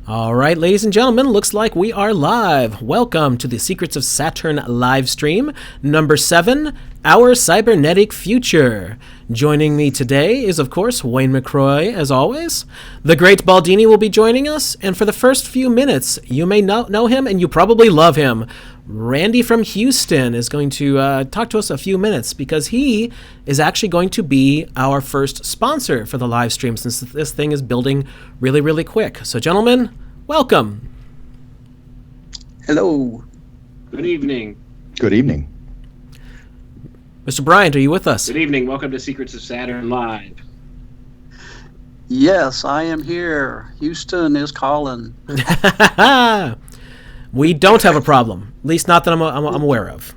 All right, ladies and gentlemen, looks like we are live. Welcome to the Secrets of Saturn live stream, number 7, Our Cybernetic Future. Joining me today is, of course, Wayne McCroy, as always. The Great Baldini will be joining us, and for the first few minutes, you may not know him, and you probably love him. Randy from Houston is going to talk to us a few minutes because he is actually going to be our first sponsor for the live stream since this thing is building really, really quick. So, gentlemen, welcome. Hello. Good evening. Good evening. Mr. Bryant, are you with us? Good evening. Welcome to Secrets of Saturn Live. Yes, I am here. Houston is calling. We don't have a problem, at least not that I'm aware of.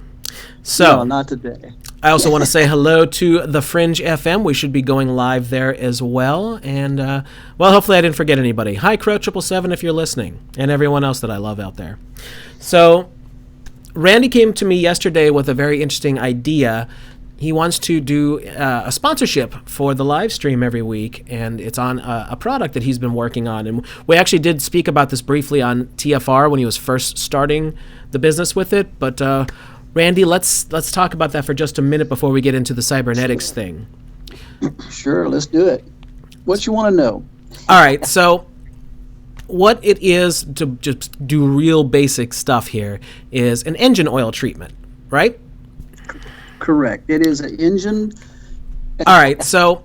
So, no, not today. I also want to say hello to The Fringe FM. We should be going live there as well. And, well, hopefully I didn't forget anybody. Hi, Crow777 if you're listening, and everyone else that I love out there. So, Randy came to me yesterday with a very interesting idea. He wants to do a sponsorship for the live stream every week, and it's on a product that he's been working on. And we actually did speak about this briefly on TFR when he was first starting the business with it. But Randy, let's talk about that for just a minute before we get into the cybernetics thing. Sure, let's do it. What you want to know? All right, so what it is, to just do real basic stuff here, is an engine oil treatment, right? Correct. It is an engine. All right, so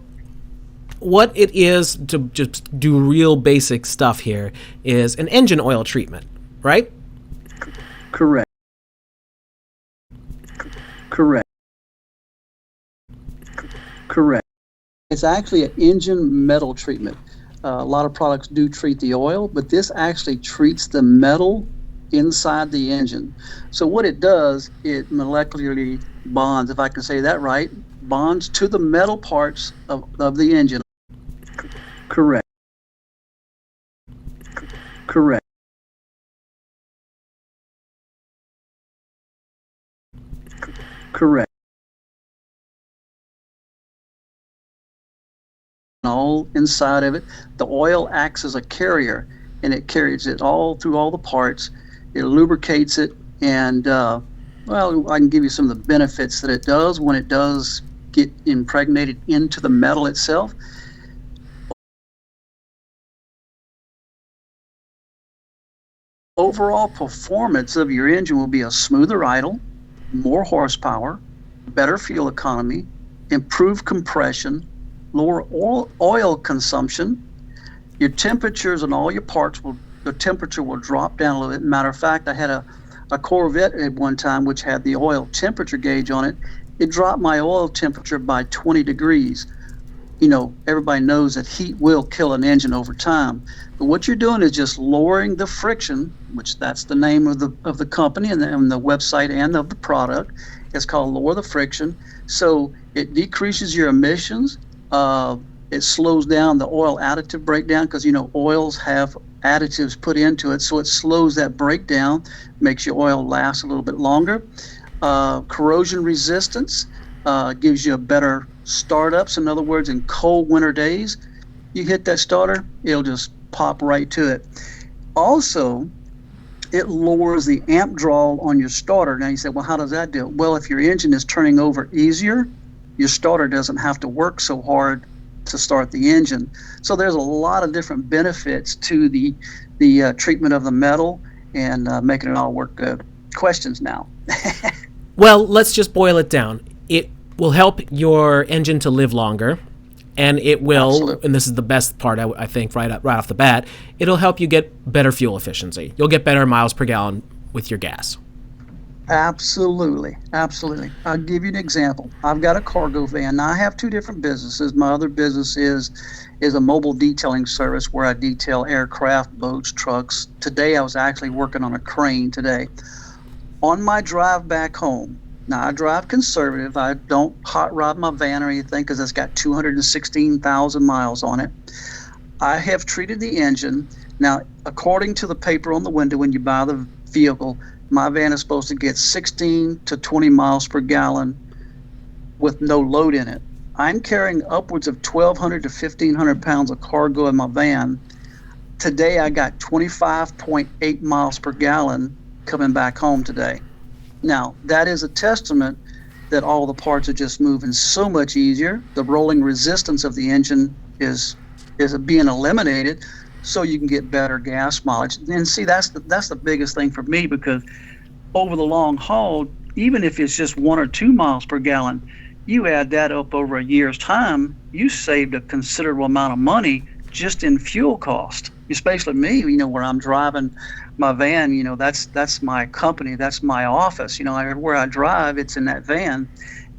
what it is, to just do real basic stuff here, is an engine oil treatment, right? Correct. Correct. Correct. It's actually an engine metal treatment. A lot of products do treat the oil, but this actually treats the metal inside the engine. So what it does, it molecularly bonds, if I can say that right, bonds to the metal parts of the engine. Correct. Correct. Correct. All inside of it, the oil acts as a carrier, and it carries it all through all the parts. It lubricates it, and well, I can give you some of the benefits that it does when it does get impregnated into the metal itself. Overall performance of your engine will be a smoother idle, more horsepower, better fuel economy, improved compression, lower oil consumption. Your temperatures and all your parts the temperature will drop down a little bit. Matter of fact, I had a Corvette at one time which had the oil temperature gauge on it. It dropped my oil temperature by 20 degrees. You know, everybody knows that heat will kill an engine over time. But what you're doing is just lowering the friction, which that's the name of the company and the website and of the product. It's called Lower the Friction. So it decreases your emissions. It slows down the oil additive breakdown because, you know, oils have additives put into it, so it slows that breakdown, makes your oil last a little bit longer. Corrosion resistance gives you a better startups. In other words, in cold winter days, you hit that starter, it'll just pop right to it. Also, it lowers the amp draw on your starter. Now you say, well, how does that do it? Well, if your engine is turning over easier, your starter doesn't have to work so hard to start the engine. So there's a lot of different benefits to the treatment of the metal and making it all work good. Questions now? Well, let's just boil it down. It will help your engine to live longer, and it will, Absolutely. and this is the best part, I think, right off the bat, it'll help you get better fuel efficiency. You'll get better miles per gallon with your gas. Absolutely. Absolutely. I'll give you an example. I've got a cargo van. Now, I have two different businesses. My other business is a mobile detailing service where I detail aircraft, boats, trucks. Today, I was actually working on a crane today. On my drive back home, now I drive conservative. I don't hot rod my van or anything because it's got 216,000 miles on it. I have treated the engine. Now, according to the paper on the window when you buy the vehicle, my van is supposed to get 16 to 20 miles per gallon with no load in it. I'm carrying upwards of 1,200 to 1,500 pounds of cargo in my van. Today I got 25.8 miles per gallon coming back home today. Now, that is a testament that all the parts are just moving so much easier. The rolling resistance of the engine is being eliminated, so you can get better gas mileage. And see, that's the biggest thing for me, because over the long haul, even if it's just 1 or 2 miles per gallon, you add that up over a year's time, you saved a considerable amount of money just in fuel cost. Especially me, where I'm driving my van, that's my company, that's my office. Where I drive, it's in that van.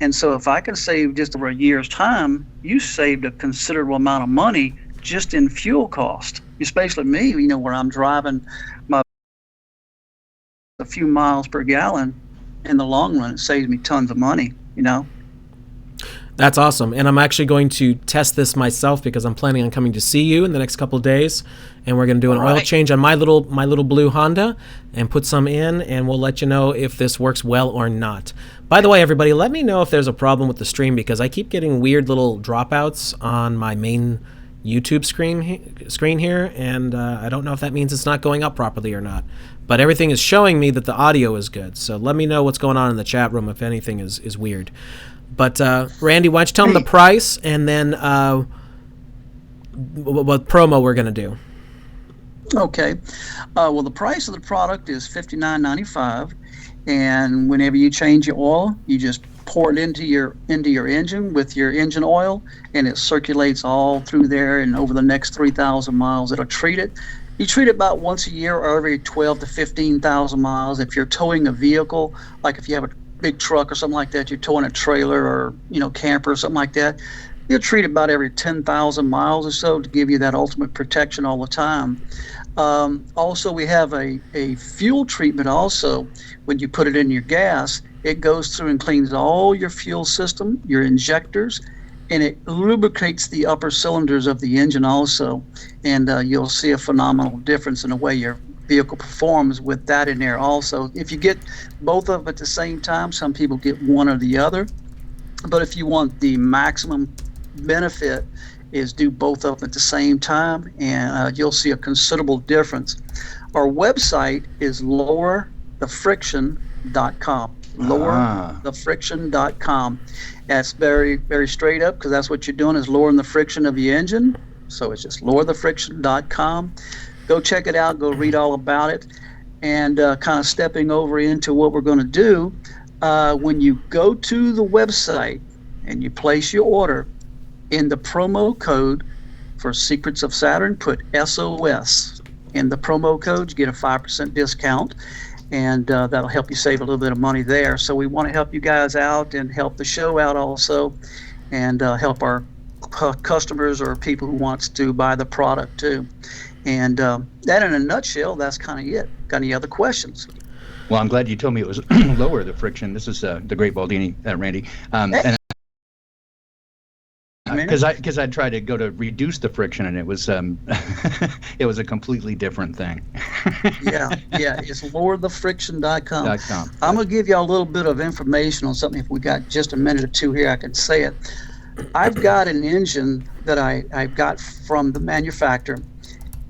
And so if I could save just over a year's time, you saved a considerable amount of money just in fuel cost. Especially me, where I'm driving my a few miles per gallon. In the long run, it saves me tons of money. That's awesome. And I'm actually going to test this myself, because I'm planning on coming to see you in the next couple of days, and we're going to do an oil change on my little blue Honda and put some in, and we'll let you know if this works well or not. By the way, everybody, let me know if there's a problem with the stream, because I keep getting weird little dropouts on my main YouTube screen here, and I don't know if that means it's not going up properly or not. But everything is showing me that the audio is good. So let me know what's going on in the chat room if anything is weird. But Randy, why don't you tell them the price, and then what promo we're going to do. Okay. Well, the price of the product is $59.95, and whenever you change your oil, you just pour it into your engine with your engine oil, and it circulates all through there, and over the next 3,000 miles, it'll treat it. You treat it about once a year or every 12 to 15,000 miles. If you're towing a vehicle, like if you have a big truck or something like that, you're towing a trailer or camper or something like that, you'll treat it about every 10,000 miles or so to give you that ultimate protection all the time. Also, we have a fuel treatment also. When you put it in your gas, it goes through and cleans all your fuel system, your injectors, and it lubricates the upper cylinders of the engine also. And you'll see a phenomenal difference in the way your vehicle performs with that in there also. If you get both of them at the same time, some people get one or the other. But if you want the maximum benefit, is do both of them at the same time, and you'll see a considerable difference. Our website is lowerthefriction.com. Lowerthefriction.com. That's very, very straight up, because that's what you're doing, is lowering the friction of the engine. So it's just lowerthefriction.com. Go check it out. Go read all about it. And kind of stepping over into what we're going to do, when you go to the website and you place your order, in the promo code for Secrets of Saturn, put SOS. In the promo code, you get a 5% discount, and that'll help you save a little bit of money there. So we want to help you guys out and help the show out also, and help our customers or people who wants to buy the product too. And that in a nutshell, that's kind of it. Got any other questions? Well, I'm glad you told me it was lower the friction. This is the Great Baldini, Randy. And because I tried to go to reduce the friction, and it was it was a completely different thing. yeah, it's lowerthefriction.com. I'm gonna give you a little bit of information on something. If we got just a minute or two here, I can say it. I've got an engine that I got from the manufacturer.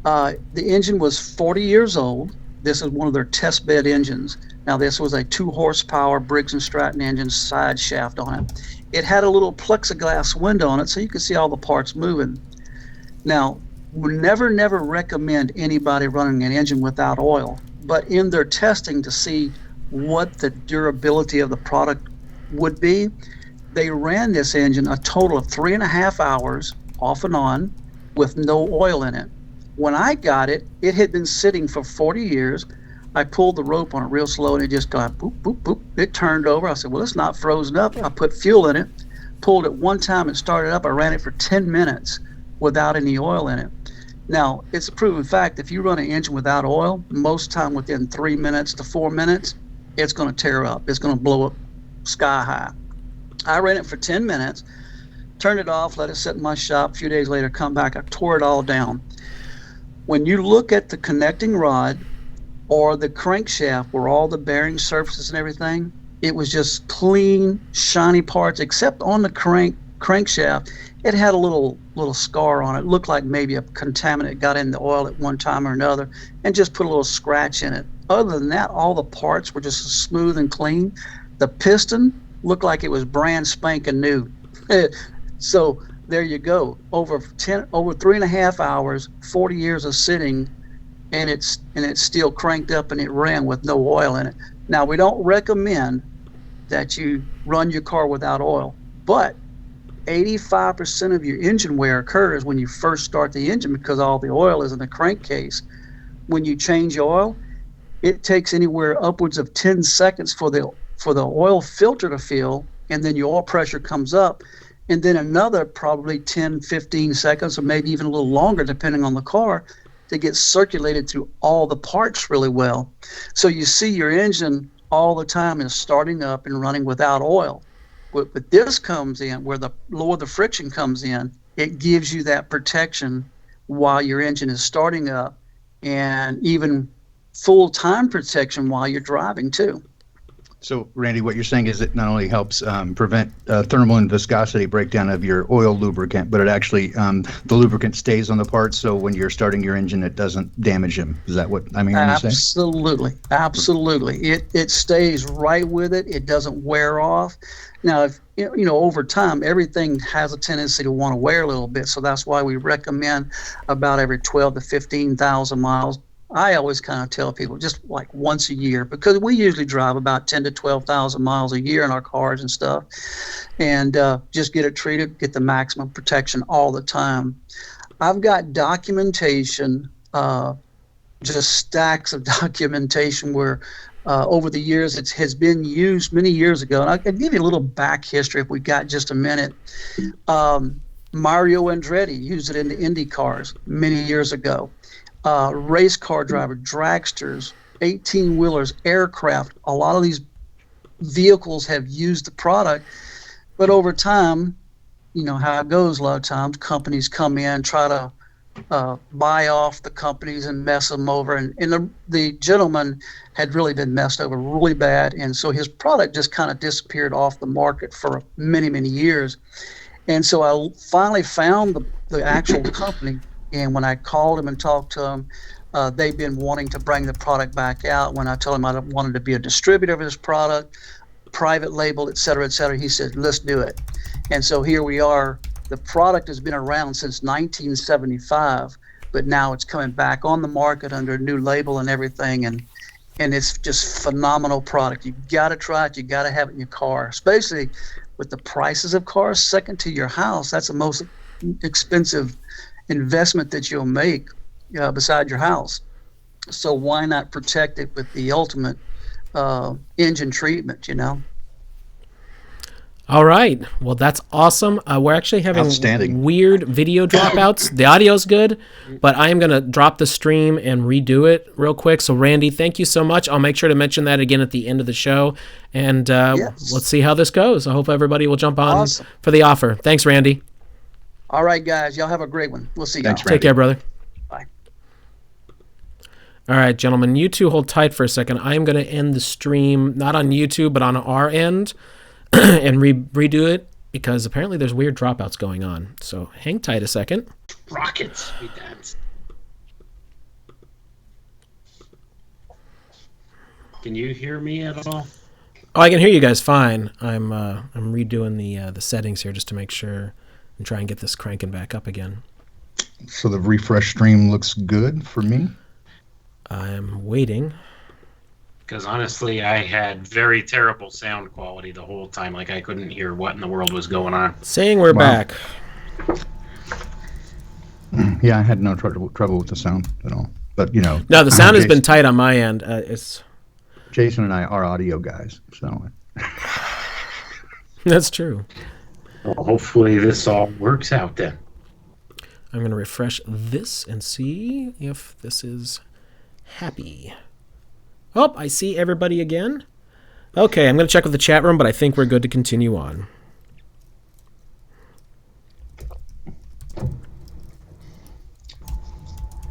The engine was 40 years old. This is one of their test bed engines. Now, this was a 2 horsepower Briggs & Stratton engine, side shaft on it. It had a little plexiglass window on it, so you could see all the parts moving. Now, we never recommend anybody running an engine without oil, but in their testing to see what the durability of the product would be, they ran this engine a total of 3.5 hours off and on with no oil in it. When I got it, it had been sitting for 40 years. I pulled the rope on it real slow, and it just got boop, boop, boop. It turned over. I said, well, it's not frozen up. I put fuel in it, pulled it one time, and started up. I ran it for 10 minutes without any oil in it. Now, it's a proven fact, if you run an engine without oil, most time within 3 minutes to 4 minutes, it's going to tear up. It's going to blow up sky high. I ran it for 10 minutes, turned it off, let it sit in my shop. A few days later, come back, I tore it all down. When you look at the connecting rod or the crankshaft where all the bearing surfaces and everything, it was just clean, shiny parts, except on the crankshaft. it had a little scar on it. It looked like maybe a contaminant got in the oil at one time or another and just put a little scratch in it. Other than that, all the parts were just smooth and clean. The piston looked like it was brand spanking new. So there you go. Over 3.5 hours, 40 years of sitting, and it's still cranked up and it ran with no oil in it. Now, we don't recommend that you run your car without oil, but 85% of your engine wear occurs when you first start the engine because all the oil is in the crankcase. When you change oil, it takes anywhere upwards of 10 seconds for the oil filter to fill, and then your oil pressure comes up, and then another probably 10, 15 seconds, or maybe even a little longer, depending on the car, to get circulated through all the parts really well. So you see your engine all the time is starting up and running without oil. But this comes in where the lower the friction comes in, it gives you that protection while your engine is starting up, and even full-time protection while you're driving too. So, Randy, what you're saying is it not only helps prevent thermal and viscosity breakdown of your oil lubricant, but it actually, the lubricant stays on the parts, so when you're starting your engine, it doesn't damage them. Is that what I'm hearing you say? Absolutely. Absolutely. It stays right with it. It doesn't wear off. Now, if over time, everything has a tendency to want to wear a little bit, so that's why we recommend about every 12 to 15,000 miles. I always kind of tell people just like once a year, because we usually drive about 10 to 12,000 miles a year in our cars and stuff, and just get it treated, get the maximum protection all the time. I've got documentation, just stacks of documentation where over the years it has been used many years ago. And I can give you a little back history if we got just a minute. Mario Andretti used it in the Indy cars many years ago. Race car driver, dragsters, 18-wheelers, aircraft, a lot of these vehicles have used the product, but over time, you know how it goes. A lot of times companies come in, try to buy off the companies and mess them over, and the gentleman had really been messed over really bad, and so his product just kind of disappeared off the market for many years. And so I finally found the actual company. And when I called him and talked to him, they've been wanting to bring the product back out. When I told him I wanted to be a distributor of his product, private label, et cetera, he said, let's do it. And so here we are. The product has been around since 1975, but now it's coming back on the market under a new label and everything. And it's just phenomenal product. You got to try it. You got to have it in your car, especially with the prices of cars second to your house. That's the most expensive investment that you'll make beside your house. So why not protect it with the ultimate engine treatment, All right. Well, that's awesome. We're actually having weird video dropouts. The audio's good, but I am going to drop the stream and redo it real quick. So, Randy, thank you so much. I'll make sure to mention that again at the end of the show. And Let's see how this goes. I hope everybody will jump on for the offer. Thanks, Randy. All right, guys. Y'all have a great one. We'll see you. Thanks, Take care, brother. Bye. All right, gentlemen. You two hold tight for a second. I am going to end the stream, not on YouTube, but on our end, and redo it, because apparently there's weird dropouts going on. So hang tight a second. Rockets. We dance. Can you hear me at all? Oh, I can hear you guys fine. I'm redoing the settings here just to make sure and try and get this cranking back up again. So the refresh stream looks good for me. I'm waiting. Because honestly, I had very terrible sound quality the whole time. Like I couldn't hear what in the world was going on. Saying we're back. Yeah, I had no trouble with the sound at all. But no, the sound has been tight on my end. It's Jason and I are audio guys, so that's true. Well, hopefully this all works out then. I'm going to refresh this and see if this is happy. Oh, I see everybody again. Okay, I'm going to check with the chat room, but I think we're good to continue on.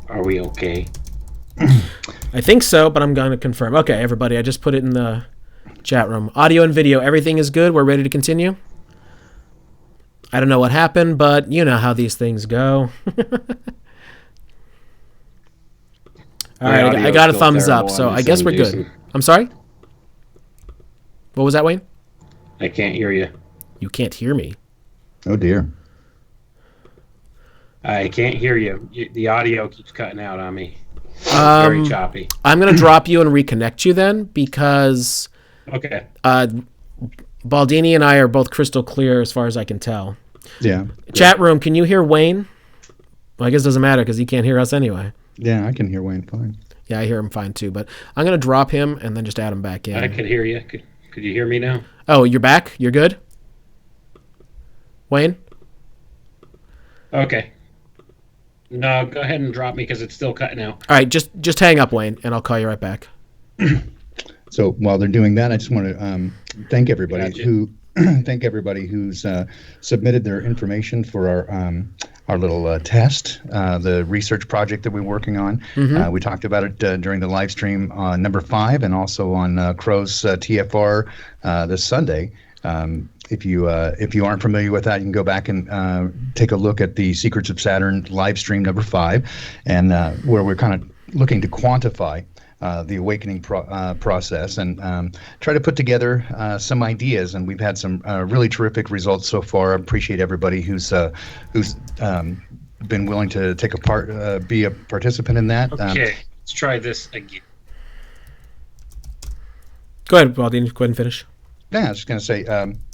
Are we okay? I think so, but I'm going to confirm. Okay, everybody, I just put it in the chat room. Audio and video, everything is good. We're ready to continue? I don't know what happened, but you know how these things go. All right, I got a thumbs up, so I guess we're good. I'm sorry? What was that, Wayne? I can't hear you. You can't hear me. Oh, dear. I can't hear you. The audio keeps cutting out on me. It's very choppy. I'm going to drop you and reconnect you then, because Okay. Baldini and I are both crystal clear as far as I can tell. Yeah. Chat room, can you hear Wayne? Well, I guess it doesn't matter because he can't hear us anyway. Yeah, I can hear Wayne fine. Yeah, I hear him fine too, but I'm going to drop him and then just add him back in. I could hear you. Could you hear me now? Oh, you're back? You're good? Wayne? Okay. No, go ahead and drop me because it's still cutting out. All right, just hang up, Wayne, and I'll call you right back. So while they're doing that, I just want to thank everybody Gotcha. who's submitted their information for our little test, the research project that we're working on. We talked about it during the live stream on number 5 and also on Crow's TFR this Sunday. If you aren't familiar with that, you can go back and take a look at the Secrets of Saturn live stream number 5, and where we're kind of looking to quantify the awakening process and try to put together some ideas. And we've had some really terrific results so far. I appreciate everybody who's been willing to take a part, be a participant in that. Okay, let's try this again. Go ahead, Baldini. Go ahead and finish. Yeah, I was just going to say,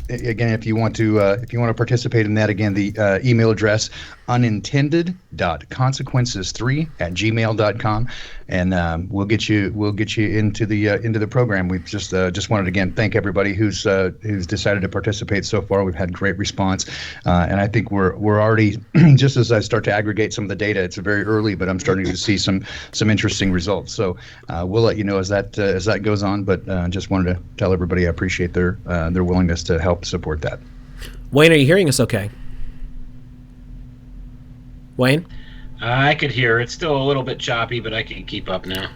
again, if you want to participate in that, again, the email address unintended.consequences3@gmail.com, and we'll get you into the program. We've just wanted to again thank everybody who's decided to participate so far. We've had great response, and I think we're already just as I start to aggregate some of the data. It's very early, but I'm starting to see some interesting results. So we'll let you know as that goes on. But just wanted to tell everybody I appreciate their willingness to help support that. Wayne, are you hearing us okay? Wayne? I could hear. It's still a little bit choppy, but I can keep up now.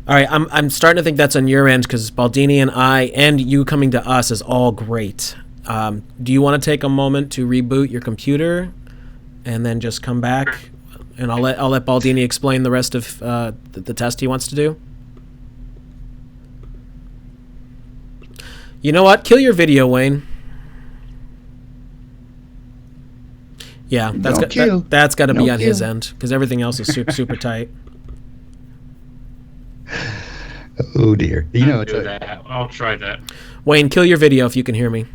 All right, I'm starting to think that's on your end because Baldini and I and you coming to us is all great. Do you want to take a moment to reboot your computer and then just come back? And I'll let Baldini explain the rest of the test he wants to do. You know what? Kill your video, Wayne. Yeah, that's got to be on his end because everything else is super tight. Oh dear! You know, I'll try that. Wayne, kill your video if you can hear me.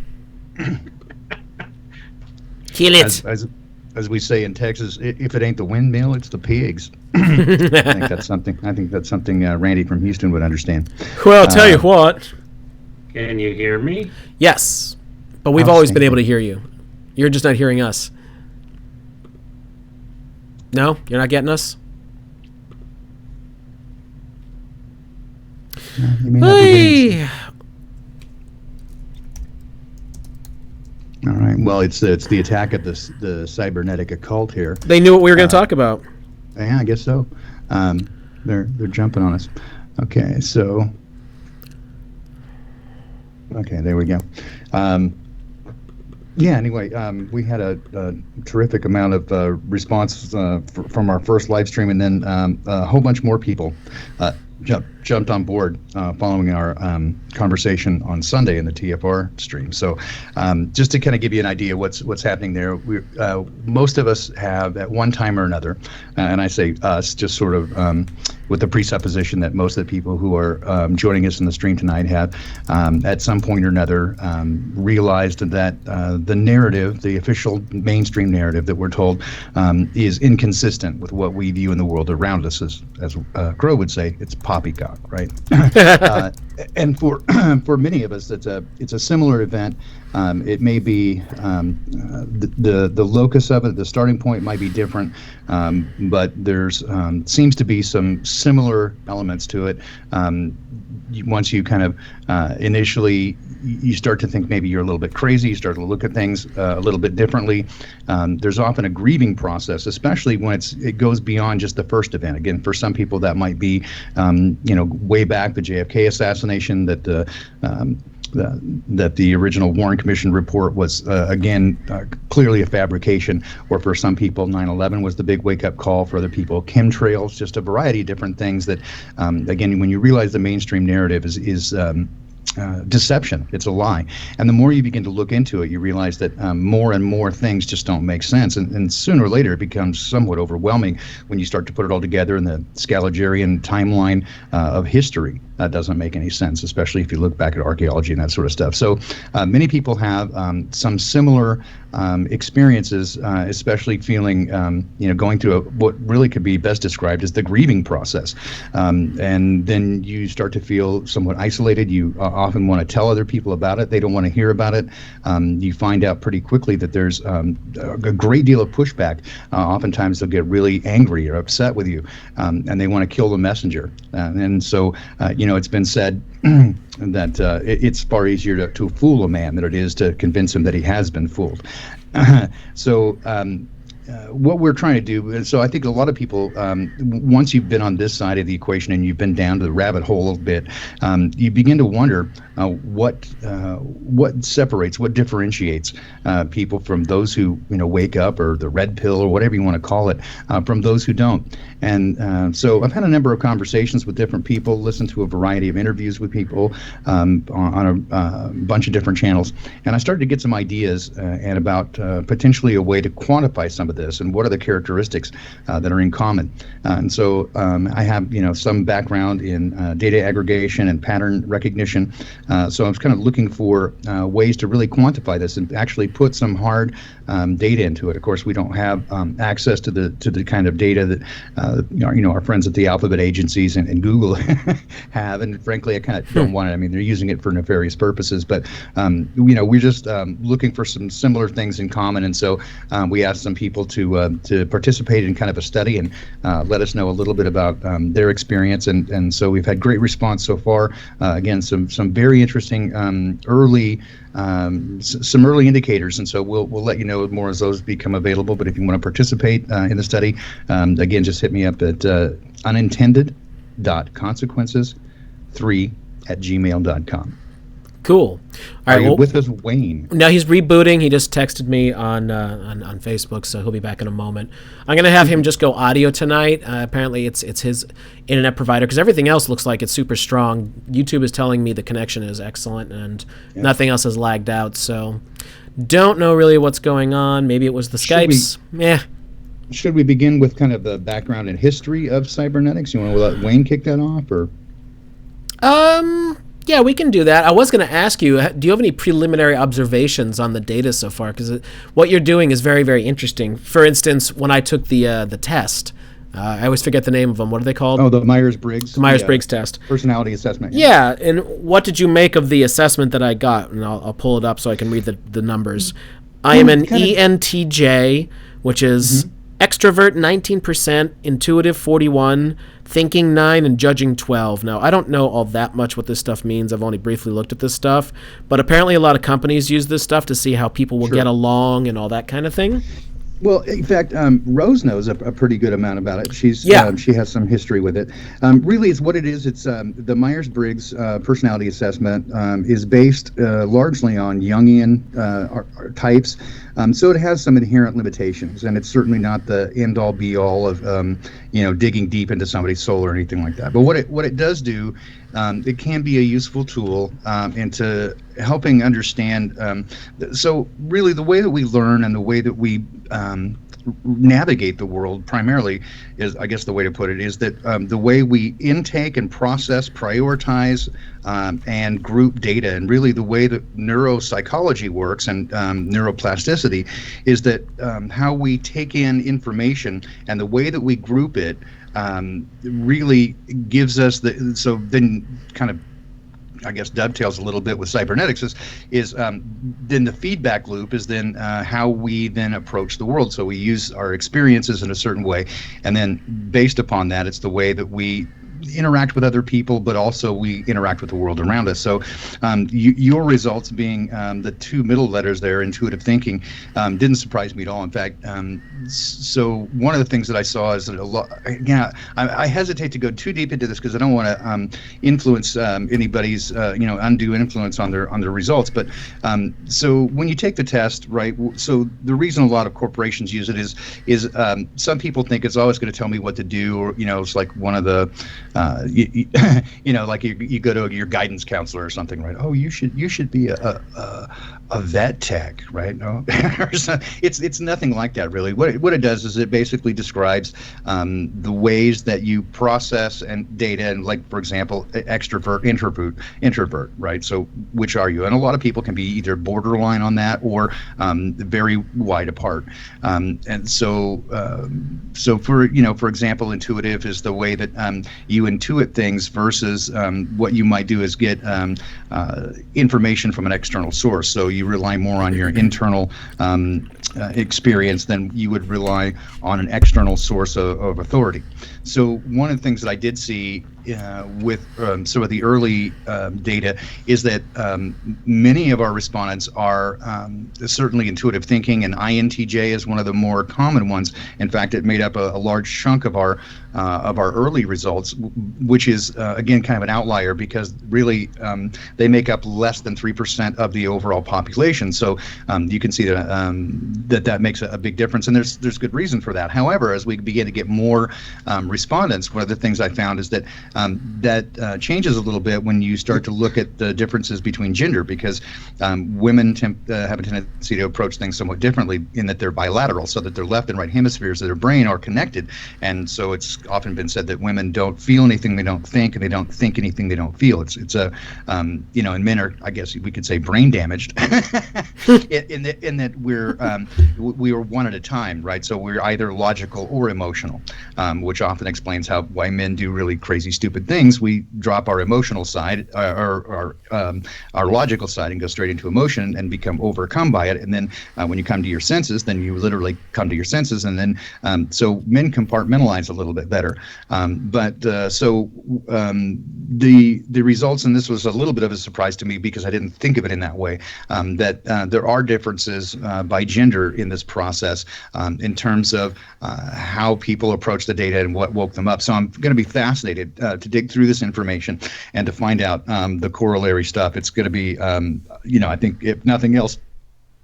Kill it. As we say in Texas, if it ain't the windmill, it's the pigs. I think that's something Randy from Houston would understand. Well, I'll tell you what. Can you hear me? Yes, but we've always been able to hear you. You're just not hearing us. No, you're not getting us? You may not be getting us. All right. Well, it's the attack at the cybernetic occult here. They knew what we were going to talk about. Yeah, I guess so. They're jumping on us. Okay, so. Okay, there we go. Yeah. Anyway, we had a terrific amount of response from our first live stream, and then a whole bunch more people jumped on board following our conversation on Sunday in the TFR stream. So just to kind of give you an idea what's happening there, most of us have at one time or another, and I say us just sort of with the presupposition that most of the people who are joining us in the stream tonight have at some point or another realized that the narrative, the official mainstream narrative that we're told is inconsistent with what we view in the world around us. As Crow would say, it's poppycock, right? And for many of us, it's a similar event. It may be the locus of it, the starting point might be different, but there's seems to be some similar elements to it. Once you kind of initially you start to think maybe you're a little bit crazy, you start to look at things a little bit differently. There's often a grieving process, especially when it goes beyond just the first event. Again, for some people that might be way back the JFK assassination, that that the original Warren Commission report was, again, clearly a fabrication, or for some people, 9/11 was the big wake-up call. For other people, chemtrails, just a variety of different things that, again, when you realize the mainstream narrative is deception, it's a lie. And the more you begin to look into it, you realize that more and more things just don't make sense. And sooner or later, it becomes somewhat overwhelming when you start to put it all together in the Scaligean timeline of history. That doesn't make any sense, especially if you look back at archaeology and that sort of stuff. So many people have some similar experiences, especially feeling, going through what really could be best described as the grieving process. And then you start to feel somewhat isolated. You often want to tell other people about it. They don't want to hear about it. You find out pretty quickly that there's a great deal of pushback. Oftentimes they'll get really angry or upset with you, and they want to kill the messenger. And so, it's been said that it's far easier to fool a man than it is to convince him that he has been fooled. So what we're trying to do, so I think a lot of people, once you've been on this side of the equation and you've been down to the rabbit hole a bit, you begin to wonder what separates, what differentiates people from those who wake up, or the red pill, or whatever you want to call it, from those who don't. And so I've had a number of conversations with different people, listened to a variety of interviews with people on a bunch of different channels, and I started to get some ideas and about potentially a way to quantify some of this, and what are the characteristics that are in common. And so I have some background in data aggregation and pattern recognition. So I was kind of looking for ways to really quantify this and actually put some hard data into it. Of course, we don't have access to the kind of data that our friends at the alphabet agencies and Google have, and frankly, I kind of don't want it. I mean, they're using it for nefarious purposes, but we're just looking for some similar things in common. And so we asked some people to participate in kind of a study and let us know a little bit about their experience. And so we've had great response so far. Again, some very interesting early indicators, and so we'll let you know more as those become available. But if you want to participate in the study, again, just hit me up at unintended.consequences3@gmail.com. Cool. All right, Are you with us, Wayne? No, he's rebooting. He just texted me on Facebook, so he'll be back in a moment. I'm going to have him just go audio tonight. Apparently, it's his internet provider, because everything else looks like it's super strong. YouTube is telling me the connection is excellent, and nothing else has lagged out. So, don't know really what's going on. Maybe it was the Skypes. Should we begin with kind of the background and history of cybernetics? You want to let Wayne kick that off, or? Yeah, we can do that. I was going to ask you, do you have any preliminary observations on the data so far? Because what you're doing is very, very interesting. For instance, when I took the test, I always forget the name of them. What are they called? Oh, the Myers-Briggs. The Myers-Briggs test. Personality assessment. Yeah, and what did you make of the assessment that I got? And I'll pull it up so I can read the numbers. I am an ENTJ, which is extrovert 19%, intuitive 41%, thinking 9%, and judging 12%. Now, I don't know all that much what this stuff means. I've only briefly looked at this stuff. But apparently a lot of companies use this stuff to see how people will get along and all that kind of thing. Well, in fact, Rose knows a pretty good amount about it. She has some history with it. Really, it's what it is. It's the Myers-Briggs personality assessment is based largely on Jungian types. So it has some inherent limitations, and it's certainly not the end-all, be-all of digging deep into somebody's soul or anything like that. But what it does do, it can be a useful tool into helping understand. So really, the way that we learn and the way that we navigate the world primarily is, I guess the way to put it, is that the way we intake and process, prioritize, and group data, and really the way that neuropsychology works and neuroplasticity is that how we take in information and the way that we group it really gives us so then kind of, I guess, dovetails a little bit with cybernetics is then the feedback loop is then how we then approach the world. So we use our experiences in a certain way, and then based upon that, it's the way that we interact with other people, but also we interact with the world around us. So your results being the two middle letters there, intuitive thinking, didn't surprise me at all. In fact, so one of the things that I saw is that a lot, yeah, I hesitate to go too deep into this because I don't want to influence anybody's, undue influence on their results. But so when you take the test, right, so the reason a lot of corporations use it is some people think it's always going to tell me what to do, or it's like one of the like you go to your guidance counselor or something, right? Oh, you should be a vet tech, right? No, it's nothing like that really. What it does is it basically describes the ways that you process and data, and like for example, extrovert, introvert, right? So which are you? And a lot of people can be either borderline on that or very wide apart. And so for example, intuitive is the way that you intuit things versus what you might do is get information from an external source. So you rely more on your internal experience than you would rely on an external source of authority. So one of the things that I did see with some of the early data is that many of our respondents are certainly intuitive thinking, and INTJ is one of the more common ones. In fact, it made up a large chunk of our early results, which is again kind of an outlier because really they make up less than 3% of the overall population. So you can see that that makes a big difference, and there's good reason for that. However, as we begin to get more respondents, one of the things I found is that that changes a little bit when you start to look at the differences between gender, because women have a tendency to approach things somewhat differently in that they're bilateral, so that their left and right hemispheres of their brain are connected. And so it's often been said that women don't feel anything they don't think, and they don't think anything they don't feel. It's a and men are, I guess we could say, brain damaged in that we are one at a time, right? So we're either logical or emotional, which often explains why men do really crazy, stupid things. We drop our emotional side, our logical side, and go straight into emotion and become overcome by it. And then when you come to your senses, then you literally come to your senses. And then so men compartmentalize a little bit better. So the results, and this was a little bit of a surprise to me because I didn't think of it in that way, that there are differences by gender in this process in terms of how people approach the data and what woke them up. So I'm going to be fascinated to dig through this information and to find out the corollary stuff. It's going to be, I think if nothing else,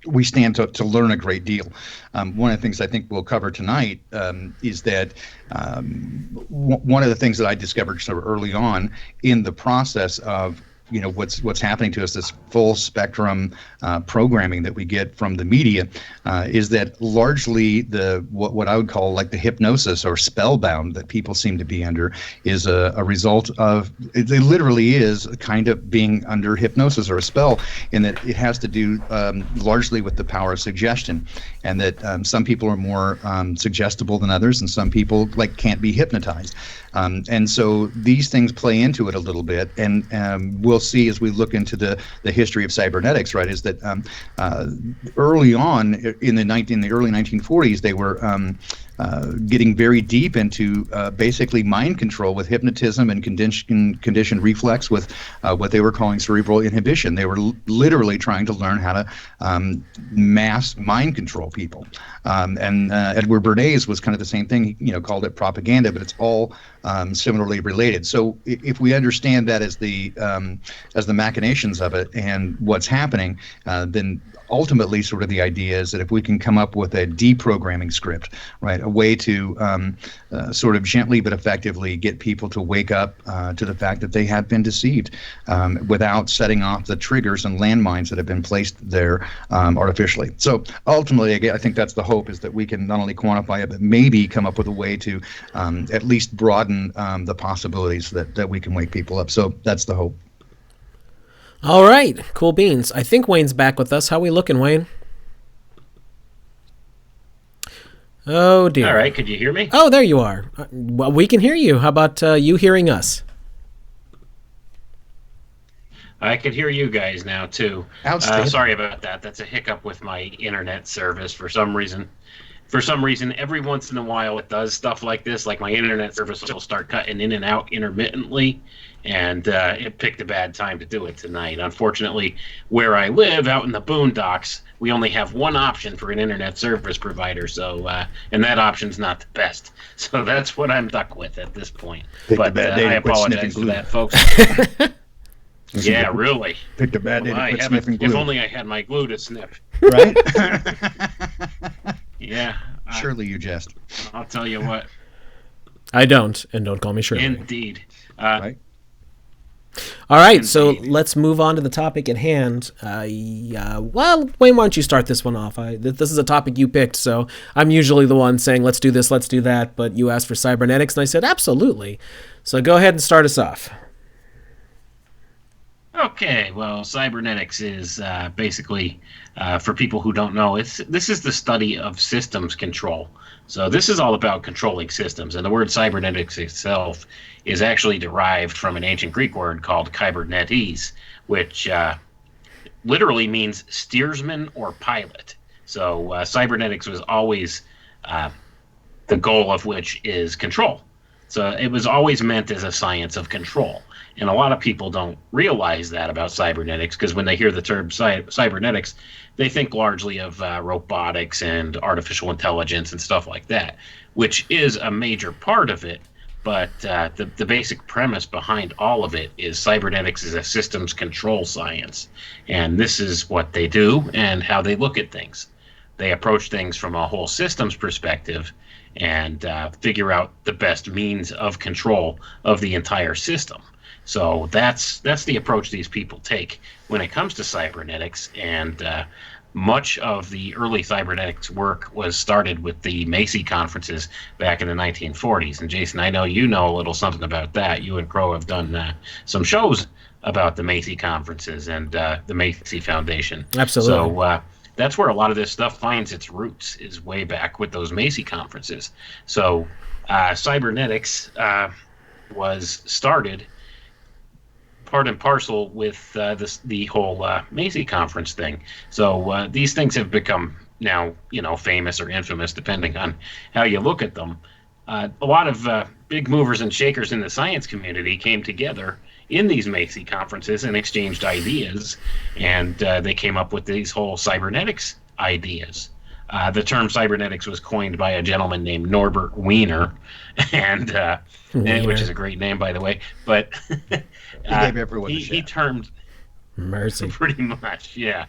we stand to learn a great deal. One of the things I think we'll cover tonight is that one of the things that I discovered sort of early on in the process of what's happening to us, this full spectrum programming that we get from the media, is that largely what I would call like the hypnosis or spellbound that people seem to be under is a result of, it literally is kind of being under hypnosis or a spell, in that it has to do largely with the power of suggestion, and that some people are more suggestible than others, and some people can't be hypnotized. And so these things play into it a little bit, and we'll see as we look into the history of cybernetics, right, is that early on in the early 1940s, they were getting very deep into basically mind control with hypnotism and conditioned reflex with what they were calling cerebral inhibition. They were literally trying to learn how to mass mind control people. And Edward Bernays was kind of the same thing. He called it propaganda, but it's all similarly related. So if we understand that as the machinations of it and what's happening, then ultimately sort of the idea is that if we can come up with a deprogramming script, right, a way to sort of gently but effectively get people to wake up to the fact that they have been deceived without setting off the triggers and landmines that have been placed there artificially. So ultimately, I think that's the hope, is that we can not only quantify it, but maybe come up with a way to at least broaden the possibilities that we can wake people up. So that's the hope. All right, cool beans. I think Wayne's back with us. How we looking, Wayne? Oh, dear. All right, could you hear me? Oh, there you are. Well, we can hear you. How about you hearing us? I could hear you guys now, too. Outstanding. Sorry about that. That's a hiccup with my internet service for some reason. for some reason, every once in a while it does stuff like this. Like my internet service will start cutting in and out intermittently, and it picked a bad time to do it tonight. Unfortunately, where I live out in the boondocks, we only have one option for an internet service provider, so and that option's not the best. So that's what I'm stuck with at this point. But I apologize for that, folks. Yeah, really. Picked a bad day to quit sniffing glue. If only I had my glue to snip. Right? Yeah. Surely you jest. I'll tell you what. I don't, and don't call me Shirley. Indeed. Right? All right, so let's move on to the topic at hand. Well, Wayne, why don't you start this one off? This is a topic you picked, so I'm usually the one saying, let's do this, let's do that, but you asked for cybernetics, and I said, absolutely. So go ahead and start us off. Okay, well, cybernetics is basically, for people who don't know, this is the study of systems control. So this is all about controlling systems, and the word cybernetics itself is actually derived from an ancient Greek word called kybernetes, which literally means steersman or pilot. So cybernetics was always the goal of which is control. So it was always meant as a science of control. And a lot of people don't realize that about cybernetics, because when they hear the term cybernetics, they think largely of robotics and artificial intelligence and stuff like that, which is a major part of it. But the basic premise behind all of it is cybernetics is a systems control science. And this is what they do and how they look at things. They approach things from a whole systems perspective and figure out the best means of control of the entire system. So that's the approach these people take when it comes to cybernetics, and much of the early cybernetics work was started with the Macy conferences back in the 1940s. And Jason, I know you know a little something about that. You and Crow have done some shows about the Macy conferences and the Macy Foundation. Absolutely. So that's where a lot of this stuff finds its roots, is way back with those Macy conferences. So cybernetics was started part and parcel with the whole Macy conference thing. So these things have become now, famous or infamous, depending on how you look at them. A lot of big movers and shakers in the science community came together in these Macy conferences and exchanged ideas, and they came up with these whole cybernetics ideas. The term cybernetics was coined by a gentleman named Norbert Wiener, and which is a great name, by the way. But he termed Mercy pretty much, yeah.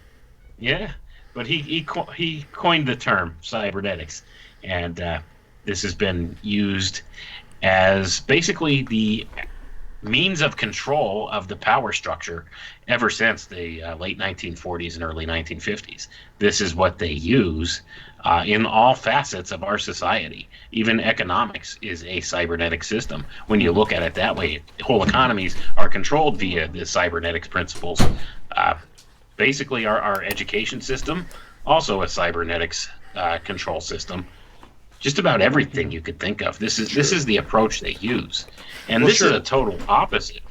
But he coined the term cybernetics, and this has been used as basically the means of control of the power structure ever since the late 1940s and early 1950s. This is what they use in all facets of our society. Even economics is a cybernetic system. When you look at it that way, whole economies are controlled via the cybernetics principles. Basically, our education system, also a cybernetics control system. Just about everything you could think of. This is the approach they use, and this is a total opposite.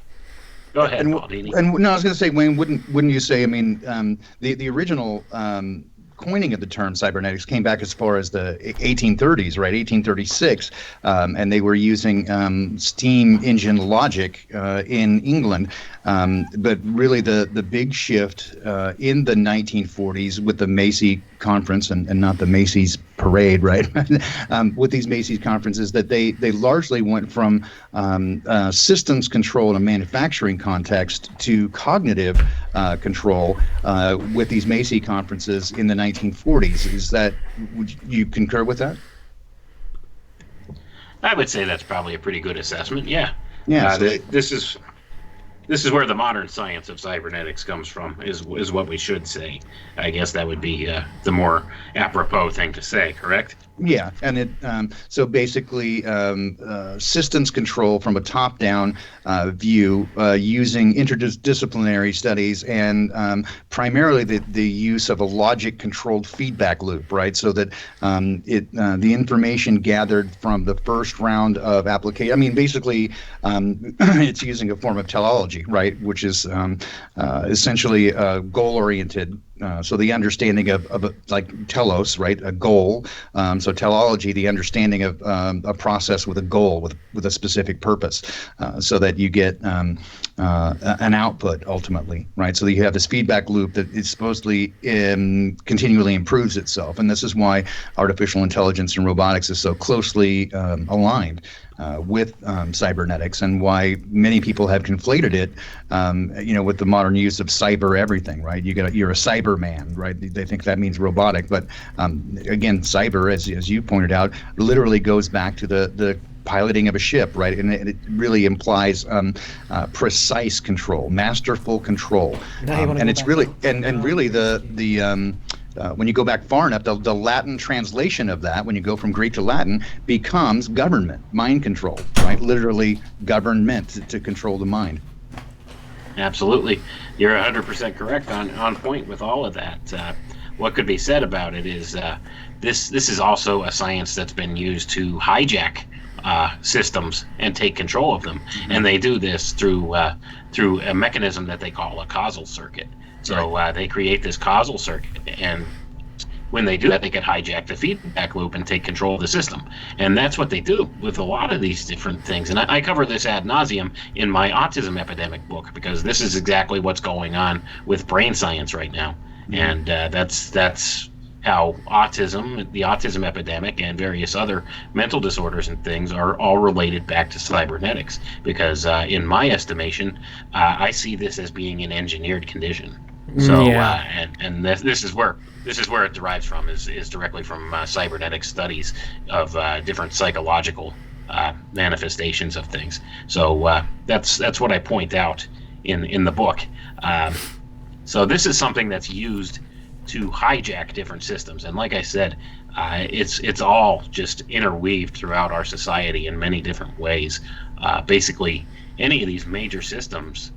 Go ahead, Baldini. And no, I was going to say, Wayne, wouldn't you say? I mean, the original coining of the term cybernetics came back as far as the 1830s, right? 1836, and they were using steam engine logic in England. But really, the big shift in the 1940s with the Macy conference and not the Macy's parade, right? With these Macy's conferences, that they largely went from systems control in a manufacturing context to cognitive control with these Macy conferences in the 1940s. Would you concur with that? I would say that's probably a pretty good assessment. Yeah. Yeah. This is where the modern science of cybernetics comes from, is what we should say. I guess that would be the more apropos thing to say, correct? Yeah, and it so basically systems control from a top-down view using interdisciplinary studies and primarily the use of a logic-controlled feedback loop, right? So that the information gathered from the first round of application. I mean, basically, it's using a form of teleology, right? Which is essentially goal-oriented So the understanding of like telos, right, a goal. So teleology, the understanding of a process with a goal, with a specific purpose, so that you get an output ultimately, right? So that you have this feedback loop that is supposedly continually improves itself, and this is why artificial intelligence and robotics is so closely aligned with cybernetics, and why many people have conflated it, with the modern use of cyber everything, right? You're a Cyberman, right? They think that means robotic, but again, cyber, as you pointed out, literally goes back to the piloting of a ship, right? And it really implies precise control, masterful control, and it's really and really the when you go back far enough, the Latin translation of that, when you go from Greek to Latin, becomes government, mind control, right? Literally government, to control the mind. Absolutely. You're 100% correct on point with all of that. What could be said about it is this is also a science that's been used to hijack systems and take control of them. Mm-hmm. And they do this through a mechanism that they call a causal circuit. So they create this causal circuit, and when they do that, they can hijack the feedback loop and take control of the system. And that's what they do with a lot of these different things. And I cover this ad nauseum in my autism epidemic book, because this is exactly what's going on with brain science right now. Mm-hmm. And that's how the autism epidemic and various other mental disorders and things are all related back to cybernetics. Because in my estimation, I see this as being an engineered condition. So and this is where it derives from, is directly from cybernetic studies of different psychological manifestations of things. So that's what I point out in the book. So this is something that's used to hijack different systems, and like I said, it's all just interweaved throughout our society in many different ways. Basically, any of these major systems,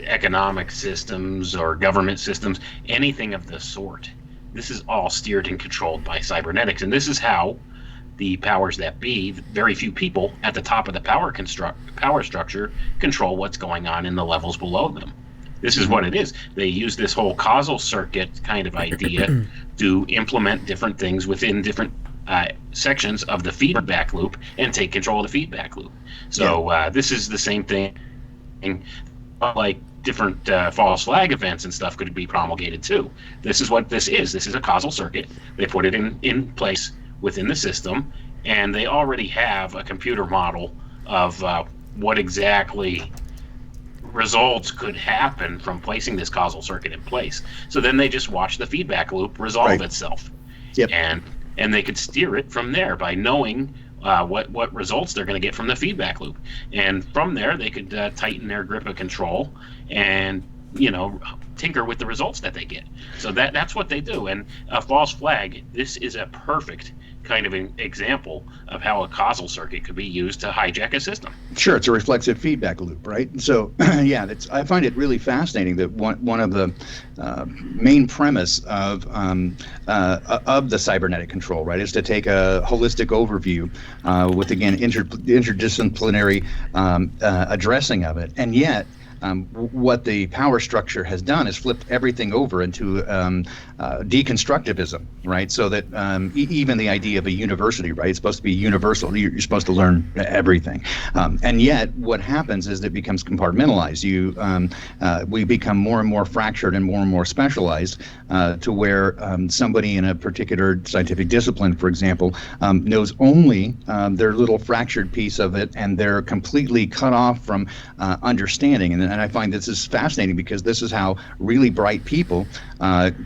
economic systems or government systems, anything of the sort, this is all steered and controlled by cybernetics. And this is how the powers that be, very few people at the top of the power structure, control what's going on in the levels below them. This is what it is. They use this whole causal circuit kind of idea to implement different things within different sections of the feedback loop and take control of the feedback loop. So this is the same thing, like different false flag events and stuff could be promulgated too. This is what this is. This is a causal circuit. They put it in place within the system, and they already have a computer model of what exactly results could happen from placing this causal circuit in place. So then they just watch the feedback loop resolve itself. Yep. And they could steer it from there by knowing what results they're going to get from the feedback loop. And from there, they could tighten their grip of control and, tinker with the results that they get. So that's what they do. And a false flag, this is a perfect kind of an example of how a causal circuit could be used to hijack a system. Sure, it's a reflexive feedback loop, right? So, I find it really fascinating that one of the main premise of the cybernetic control, right, is to take a holistic overview with, again, interdisciplinary addressing of it, and yet what the power structure has done is flipped everything over into deconstructivism, right? So that even the idea of a university, right, it's supposed to be universal. You're supposed to learn everything, and yet what happens is it becomes compartmentalized. We become more and more fractured and more specialized to where somebody in a particular scientific discipline, for example, knows only their little fractured piece of it, and they're completely cut off from understanding. And I find this is fascinating, because this is how really bright people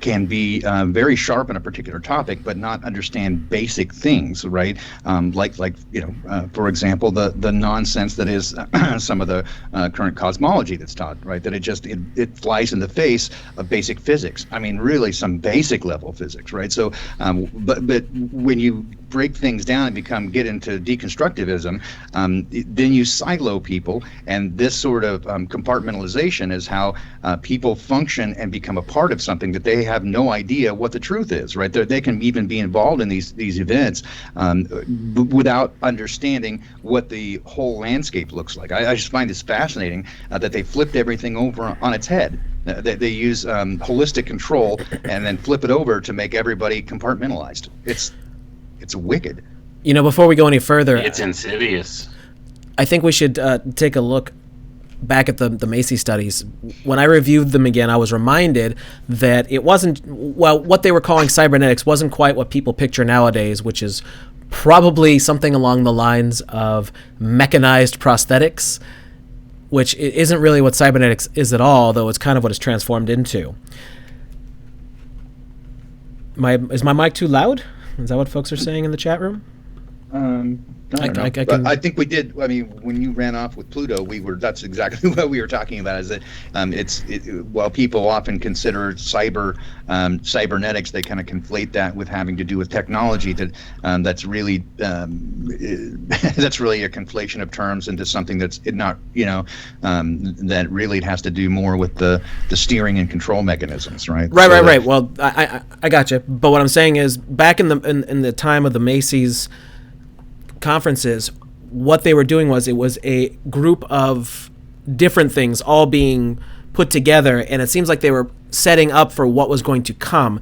can be very sharp in a particular topic, but not understand basic things, right? For example, the nonsense that is some of the current cosmology that's taught, right? That it flies in the face of basic physics. I mean, really some basic level physics, right? So, but when you break things down and get into deconstructivism, then you silo people, and this sort of compartmentalization is how people function and become a part of something that they have no idea what the truth is, right? They can even be involved in these events without understanding what the whole landscape looks like. I just find this fascinating that they flipped everything over on its head. They use holistic control and then flip it over to make everybody compartmentalized. It's wicked. Before we go any further, It's insidious. I think we should take a look back at the Macy studies. When I reviewed them again, I was reminded that it wasn't, what they were calling cybernetics wasn't quite what people picture nowadays, which is probably something along the lines of mechanized prosthetics, which isn't really what cybernetics is at all, though it's kind of what it's transformed into. Is my mic too loud? Is that what folks are saying in the chat room? I think we did. I mean, when you ran off with Pluto, that's exactly what we were talking about. Is that while people often consider cybernetics, they kind of conflate that with having to do with technology. That's really that's really a conflation of terms into something that's not. That really has to do more with the steering and control mechanisms, right? Right. Well, I got you. But what I'm saying is, back in the time of the Macy's conferences, what they were doing was it was a group of different things all being put together, and it seems like they were setting up for what was going to come,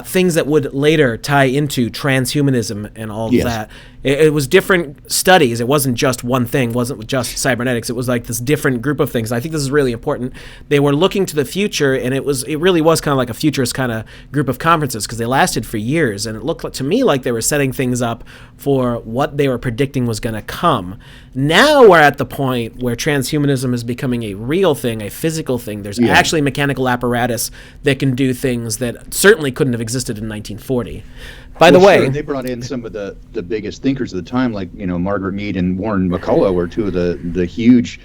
things that would later tie into transhumanism and all of that. It was different studies. It wasn't just one thing. It wasn't just cybernetics. It was like this different group of things. I think this is really important. They were looking to the future, and it really was kind of like a futurist kind of group of conferences, because they lasted for years, and it looked to me like they were setting things up for what they were predicting was going to come. Now we're at the point where transhumanism is becoming a real thing, a physical thing. There's actually mechanical apparatus that can do things that certainly couldn't have existed in 1940. By the way, they brought in some of the biggest thinkers of the time, like Margaret Mead and Warren McCullough were two of the huge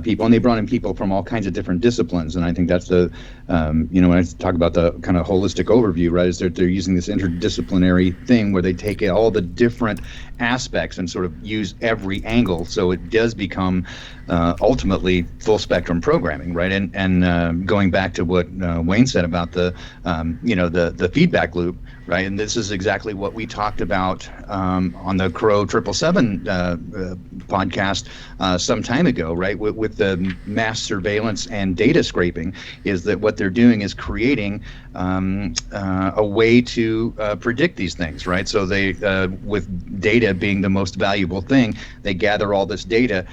people, and they brought in people from all kinds of different disciplines. And I think that's when I talk about the kind of holistic overview, right, is they're using this interdisciplinary thing where they take all the different aspects and sort of use every angle, so it does become ultimately full spectrum programming, right? And going back to what Wayne said about the feedback loop, right? And this is exactly what we talked about on the Crow 777 podcast some time ago, right? With the mass surveillance and data scraping, is that what they're doing is creating a way to predict these things, right? So they, with data being the most valuable thing, they gather all this data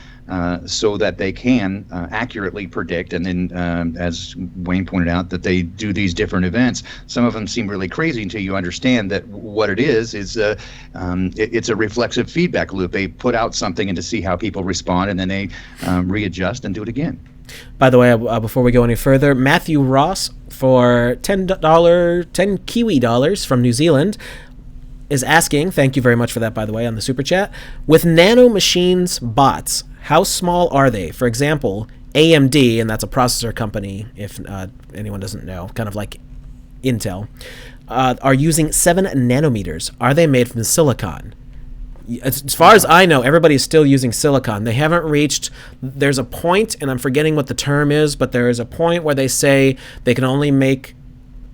so that they can accurately predict. And then, as Wayne pointed out, that they do these different events. Some of them seem really crazy until you understand that what it is it's a reflexive feedback loop. They put out something and to see how people respond, and then they readjust and do it again. By the way, before we go any further, Matthew Ross, for $10 Kiwi dollars from New Zealand, is asking, thank you very much for that, by the way, on the super chat, with nano machines bots, how small are they? For example, AMD, and that's a processor company, if anyone doesn't know, kind of like Intel, are using 7 nanometers. Are they made from silicon? As far as I know, everybody's still using silicon. They haven't reached, there's a point, and I'm forgetting what the term is, but there is a point where they say they can only make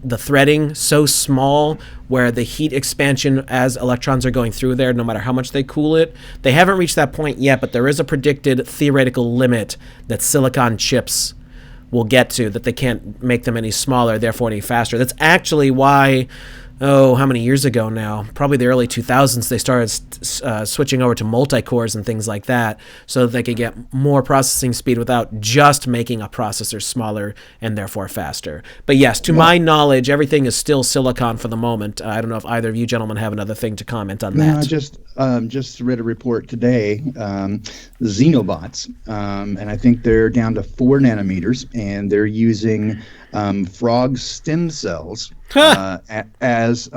the threading so small where the heat expansion as electrons are going through there, no matter how much they cool it. They haven't reached that point yet, but there is a predicted theoretical limit that silicon chips will get to, that they can't make them any smaller, therefore any faster. That's actually why, how many years ago now? Probably the early 2000s, they started switching over to multi-cores and things like that so that they could get more processing speed without just making a processor smaller and therefore faster. But yes, to my knowledge, everything is still silicon for the moment. I don't know if either of you gentlemen have another thing to comment on that. I just read a report today, Xenobots, and I think they're down to 4 nanometers, and they're using frog stem cells as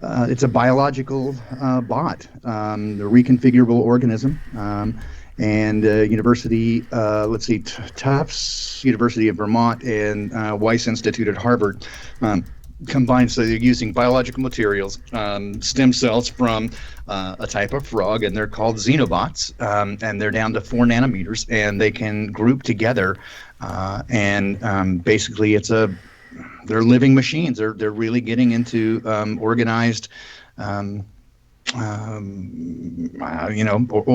it's a biological bot, a reconfigurable organism, and University, Tufts, University of Vermont, and Weiss Institute at Harvard combined. So they're using biological materials, stem cells from a type of frog, and they're called xenobots, and they're down to 4 nanometers, and they can group together, and basically they're living machines. They're really getting into organized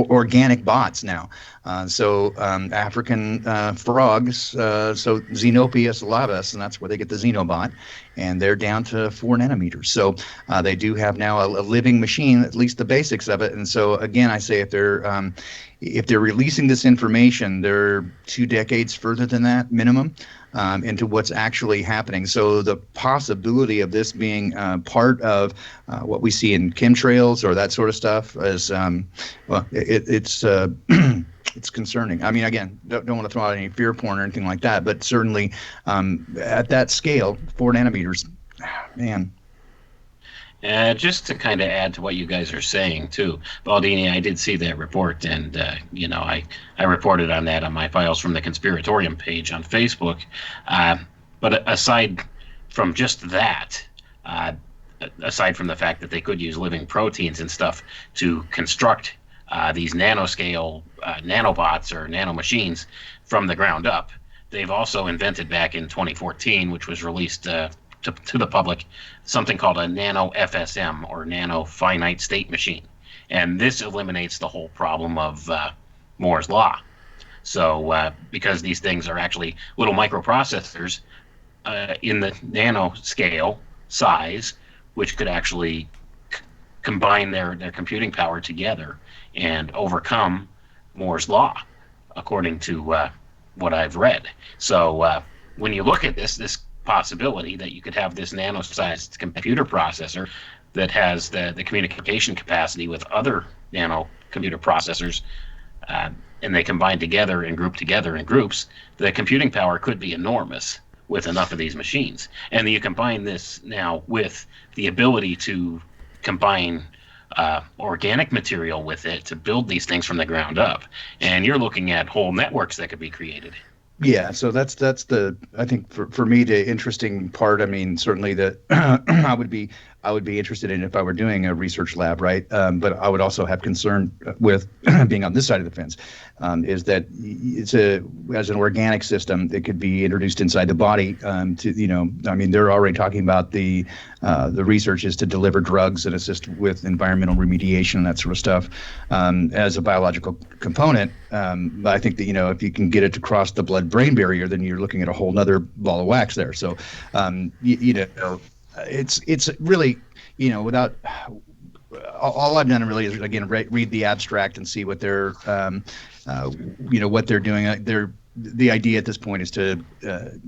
organic bots now. African frogs, so Xenopia syllabus, and that's where they get the Xenobot, and they're down to 4 nanometers. So they do have now a living machine, at least the basics of it. And so again, I say if they're releasing this information, they're 2 decades further than that minimum. Into what's actually happening. So the possibility of this being part of what we see in chemtrails or that sort of stuff is, it's it's concerning. I mean, again, don't want to throw out any fear porn or anything like that, but certainly at that scale, 4 nanometers, man. Just to kind of add to what you guys are saying too, Baldini, I did see that report, and I reported on that on my Files from the Conspiratorium page on Facebook. But aside from just that, aside from the fact that they could use living proteins and stuff to construct these nanoscale nanobots or nanomachines from the ground up, they've also invented back in 2014, which was released to the public, something called a nano FSM, or nano finite state machine. And this eliminates the whole problem of Moore's law. So because these things are actually little microprocessors in the nanoscale size, which could actually combine their computing power together and overcome Moore's law, according to what I've read. So when you look at this possibility that you could have this nano-sized computer processor that has the communication capacity with other nano computer processors, and they combine together and group together in groups, the computing power could be enormous with enough of these machines. And you combine this now with the ability to combine organic material with it to build these things from the ground up, and you're looking at whole networks that could be created. Yeah, so that's the, I think for me, the interesting part. I mean, certainly that I would be interested in if I were doing a research lab, right? But I would also have concern with being on this side of the fence, is that as an organic system that could be introduced inside the body. I mean, they're already talking about the research is to deliver drugs and assist with environmental remediation and that sort of stuff as a biological component. But I think that if you can get it to cross the blood-brain barrier, then you're looking at a whole nother ball of wax there. So it's really, without, all I've done really is, again, read the abstract and see what they're what they're doing. The idea at this point is to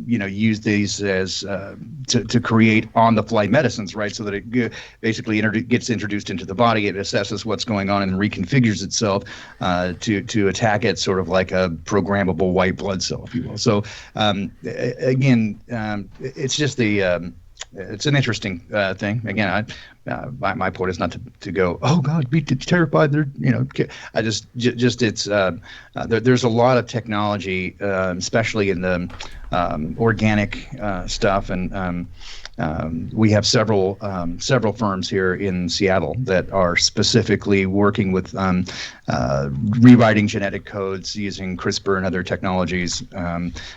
use these as to create on-the-fly medicines, right? So that it basically gets introduced into the body, it assesses what's going on and reconfigures itself to attack it, sort of like a programmable white blood cell, if you will. So again, it's just it's an interesting thing. Again, my point is not to go, oh God, be terrified. I just it's there's a lot of technology, especially in the organic stuff, and we have several firms here in Seattle that are specifically working with rewriting genetic codes using CRISPR and other technologies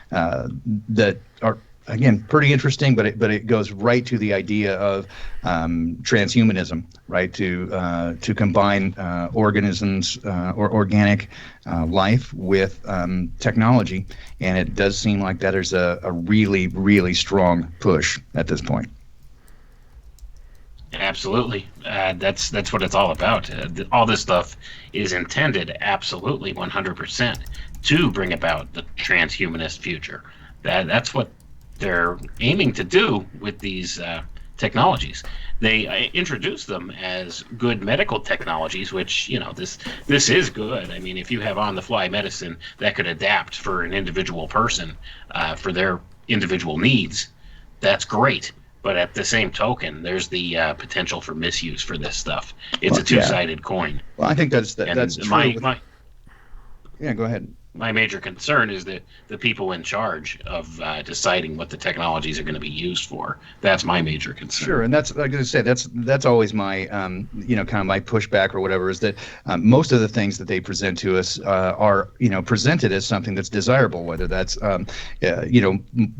that are, again, pretty interesting, but it goes right to the idea of transhumanism, right? To combine organisms or organic life with technology, and it does seem like that is a really, really strong push at this point. Absolutely, that's what it's all about. All this stuff is intended, absolutely, 100%, to bring about the transhumanist future. That's what they're aiming to do with these technologies. They introduce them as good medical technologies, which, this is good. I mean, if you have on-the-fly medicine that could adapt for an individual person for their individual needs, that's great. But at the same token, there's the potential for misuse for this stuff. It's a two-sided coin. Well, I think that's true. Yeah, go ahead. my major concern is that the people in charge of deciding what the technologies are going to be used for. That's my major concern. Sure, and that's like I say, that's always my kind of my pushback or whatever, is that most of the things that they present to us are presented as something that's desirable, whether that's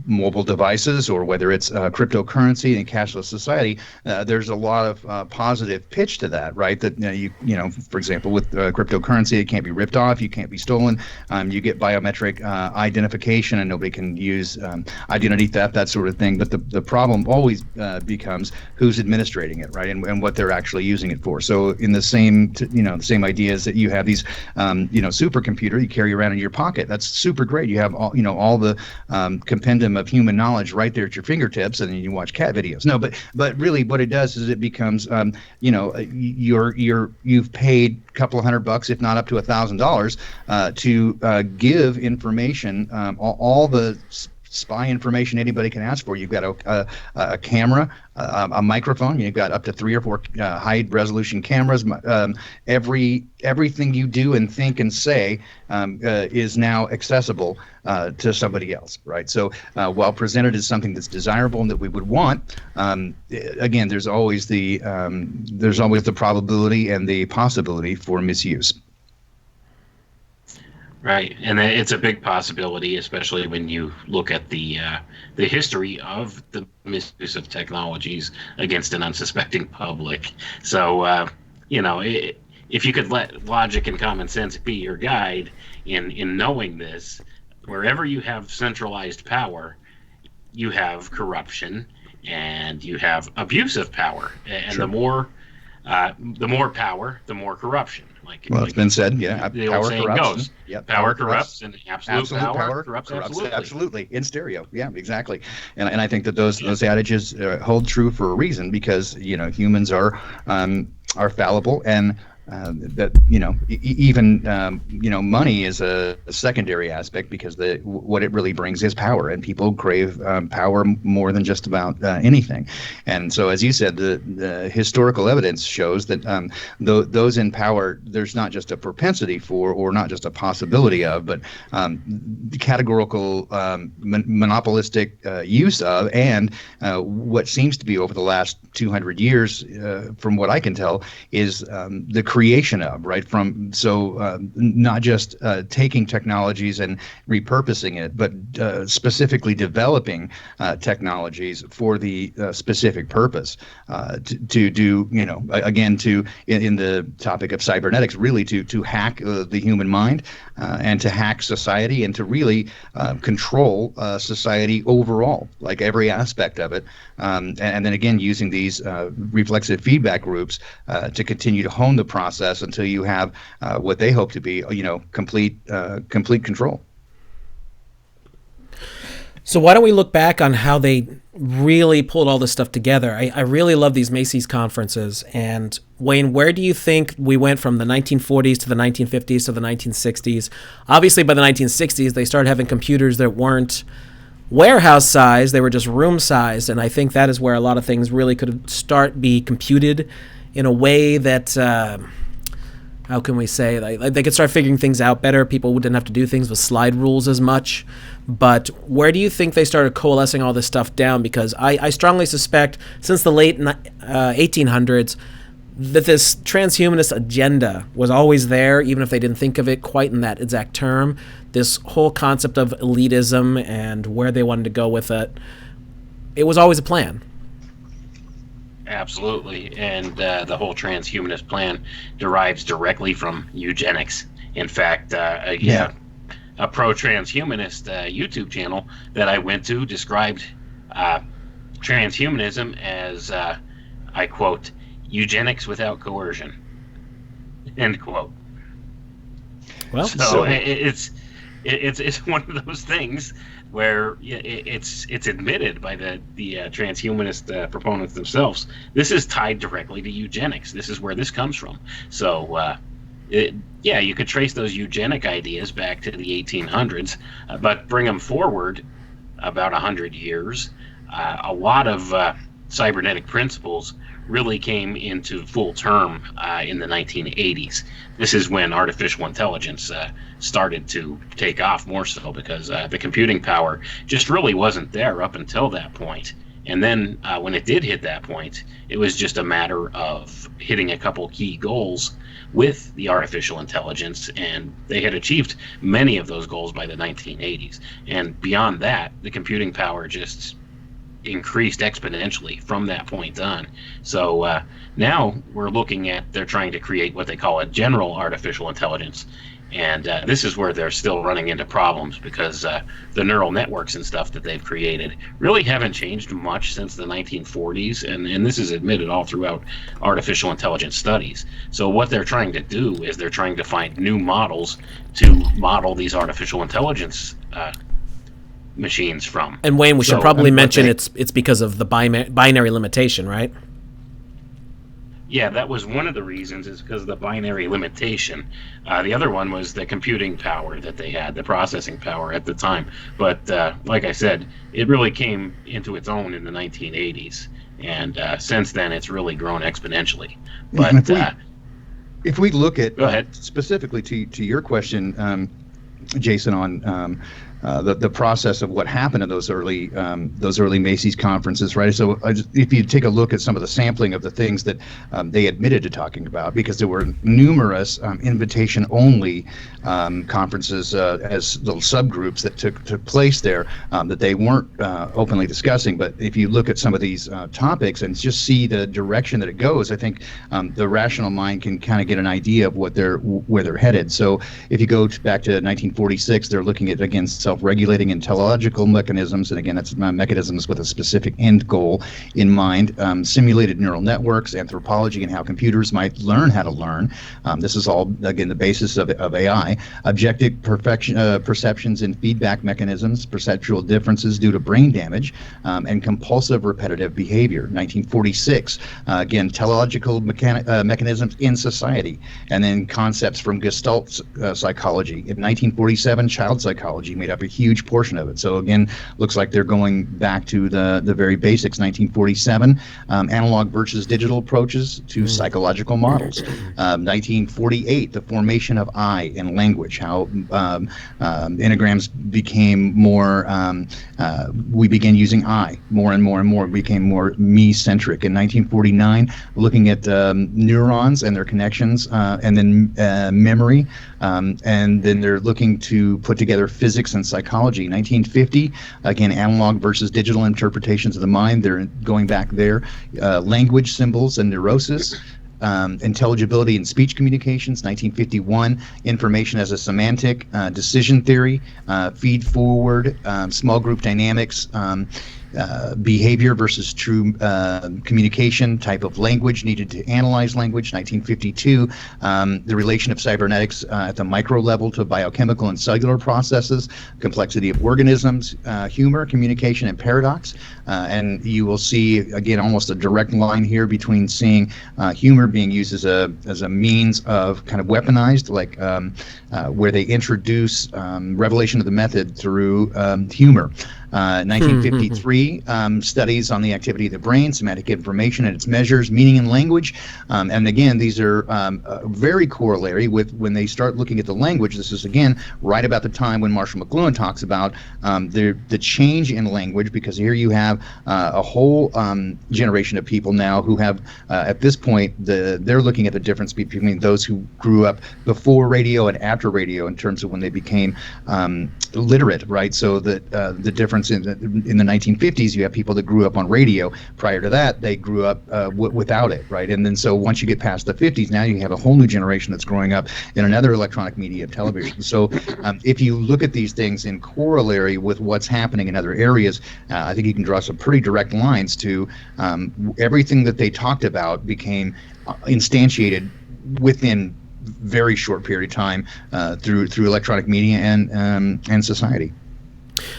mobile devices or whether it's cryptocurrency and cashless society. There's a lot of positive pitch to that, right? That for example, with cryptocurrency, it can't be ripped off, you can't be stolen. You get biometric identification, and nobody can use identity theft, that sort of thing. But the problem always becomes who's administrating it, right, and what they're actually using it for. So in the same the same idea is that you have these supercomputer you carry around in your pocket. That's super great. You have all the compendium of human knowledge right there at your fingertips, and then you watch cat videos. No, but really what it does is it becomes you've paid a couple of $100, if not up to $1,000, to give information, all the spy information anybody can ask for. You've got a camera, a microphone. You've got up to 3 or 4 high-resolution cameras. Everything you do and think and say is now accessible to somebody else, right? So while presented as something that's desirable and that we would want, again, there's always the probability and the possibility for misuse. Right, and it's a big possibility, especially when you look at the history of the misuse of technologies against an unsuspecting public. So, if you could let logic and common sense be your guide in knowing this, wherever you have centralized power, you have corruption and you have abuse of power, and Sure. the more power, the more corruption. It's been said, yeah. The Power old saying corrupts. goes, Yep, power corrupts, and absolute power corrupts absolutely. In stereo, yeah, exactly. And I think that those adages hold true for a reason, because humans are fallible, and that even money is a secondary aspect, because what it really brings is power, and people crave power more than just about anything. And so, as you said, the historical evidence shows that those in power, there's not just a propensity for, or not just a possibility of, but categorical monopolistic use of, and what seems to be over the last 200 years, from what I can tell, is the creation of, right, not just taking technologies and repurposing it, but specifically developing technologies for the specific purpose to do, in the topic of cybernetics, really to hack the human mind, and to hack society, and to really control society overall, like every aspect of it, and then again using these reflexive feedback groups to continue to hone the process until you have what they hope to be, complete control. So why don't we look back on how they really pulled all this stuff together? I really love these Macy's conferences. And Wayne, where do you think we went from the 1940s to the 1950s to the 1960s? Obviously, by the 1960s, they started having computers that weren't warehouse size, they were just room sized. And I think that is where a lot of things really could be computed in a way that, how can we say, they could start figuring things out better. People didn't have to do things with slide rules as much. But where do you think they started coalescing all this stuff down? Because I strongly suspect since the late 1800s that this transhumanist agenda was always there, even if they didn't think of it quite in that exact term. This whole concept of elitism and where they wanted to go with it, it was always a plan. Absolutely, and the whole transhumanist plan derives directly from eugenics. In fact, a pro-transhumanist YouTube channel that I went to described transhumanism as, I quote, eugenics without coercion, end quote. Well, so it's one of those things where it's admitted by the transhumanist proponents themselves. This is tied directly to eugenics. This is where this comes from. So, you could trace those eugenic ideas back to the 1800s, but bring them forward about 100 years. A lot of cybernetic principles really came into full term in the 1980s. This is when artificial intelligence started to take off more so, because the computing power just really wasn't there up until that point. And then when it did hit that point, it was just a matter of hitting a couple key goals with the artificial intelligence, and they had achieved many of those goals by the 1980s. And beyond that, the computing power just increased exponentially from that point on. So now we're looking at, they're trying to create what they call a general artificial intelligence. And this is where they're still running into problems, because the neural networks and stuff that they've created really haven't changed much since the 1940s. And this is admitted all throughout artificial intelligence studies. So what they're trying to do is they're trying to find new models to model these artificial intelligence machines from. And Wayne, we should probably mention it's because of the binary limitation, right? Yeah, that was one of the reasons, is because of the binary limitation. The other one was the computing power that they had, the processing power at the time. But like I said, it really came into its own in the 1980s. And since then, it's really grown exponentially. But if we look at, go ahead. Specifically to your question, Jason, on the process of what happened in those early Macy's conferences, right? So if you take a look at some of the sampling of the things that they admitted to talking about, because there were numerous invitation-only conferences as little subgroups that took place there that they weren't openly discussing. But if you look at some of these topics and just see the direction that it goes, I think the rational mind can kind of get an idea of where they're headed. So if you go back to 1946, they're looking at, again, self-regulating intellogical mechanisms, and again, that's mechanisms with a specific end goal in mind. Simulated neural networks, anthropology, and how computers might learn how to learn. This is all, again, the basis of AI. Objective perceptions and feedback mechanisms, perceptual differences due to brain damage, and compulsive repetitive behavior. 1946, again, teleological mechanisms in society, and then concepts from Gestalt psychology. In 1947, child psychology made up a huge portion of it. So again, looks like they're going back to the very basics. 1947, analog versus digital approaches to psychological models. 1948, the formation of I in language, how enneagrams became more, we began using I more and more and more, became more me-centric. In 1949, looking at neurons and their connections, and then memory, and then they're looking to put together physics and psychology. 1950, again, analog versus digital interpretations of the mind. They're going back there. Language, symbols, and neurosis. Intelligibility and speech communications. 1951, information as a semantic, decision theory, feed forward, small group dynamics, behavior versus true communication, type of language needed to analyze language. 1952, the relation of cybernetics at the micro level to biochemical and cellular processes, complexity of organisms, humor, communication, and paradox. And you will see, again, almost a direct line here between seeing humor being used as a means of kind of weaponized, like where they introduce revelation of the method through humor. 1953, studies on the activity of the brain, semantic information and its measures, meaning and language. And again, these are very corollary with when they start looking at the language. This is, again, right about the time when Marshall McLuhan talks about the change in language, because here you have a whole generation of people now who have, at this point, they're looking at the difference between those who grew up before radio and after radio in terms of when they became literate, right? So that the difference in the 1950s, you have people that grew up on radio. Prior to that, they grew up without it, right? And then so once you get past the 50s, now you have a whole new generation that's growing up in another electronic media, television. So if you look at these things in corollary with what's happening in other areas, I think you can draw some pretty direct lines to everything that they talked about became instantiated within very short period of time through electronic media and society.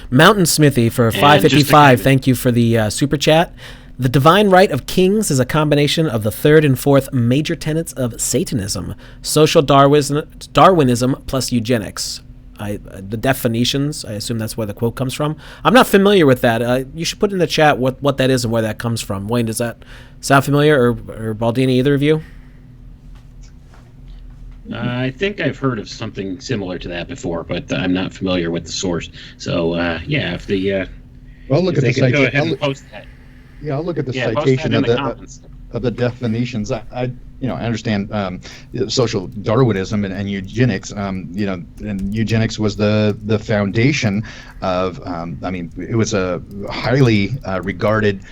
Mountain Smithy for 555. Thank you for the super chat. The divine right of kings is a combination of the third and fourth major tenets of Satanism: social Darwinism plus eugenics. the definitions. I assume that's where the quote comes from. I'm not familiar with that. You should put in the chat what that is and where that comes from. Wayne, does that sound familiar, or Baldini, either of you? I think I've heard of something similar to that before, but I'm not familiar with the source. So if the well, look if at they the could go citation. ahead and post that. Yeah, I'll look at the Yeah, post citation that in of the the comments. of the definitions. I understand social Darwinism and eugenics. And eugenics was the foundation of. It was a highly regarded.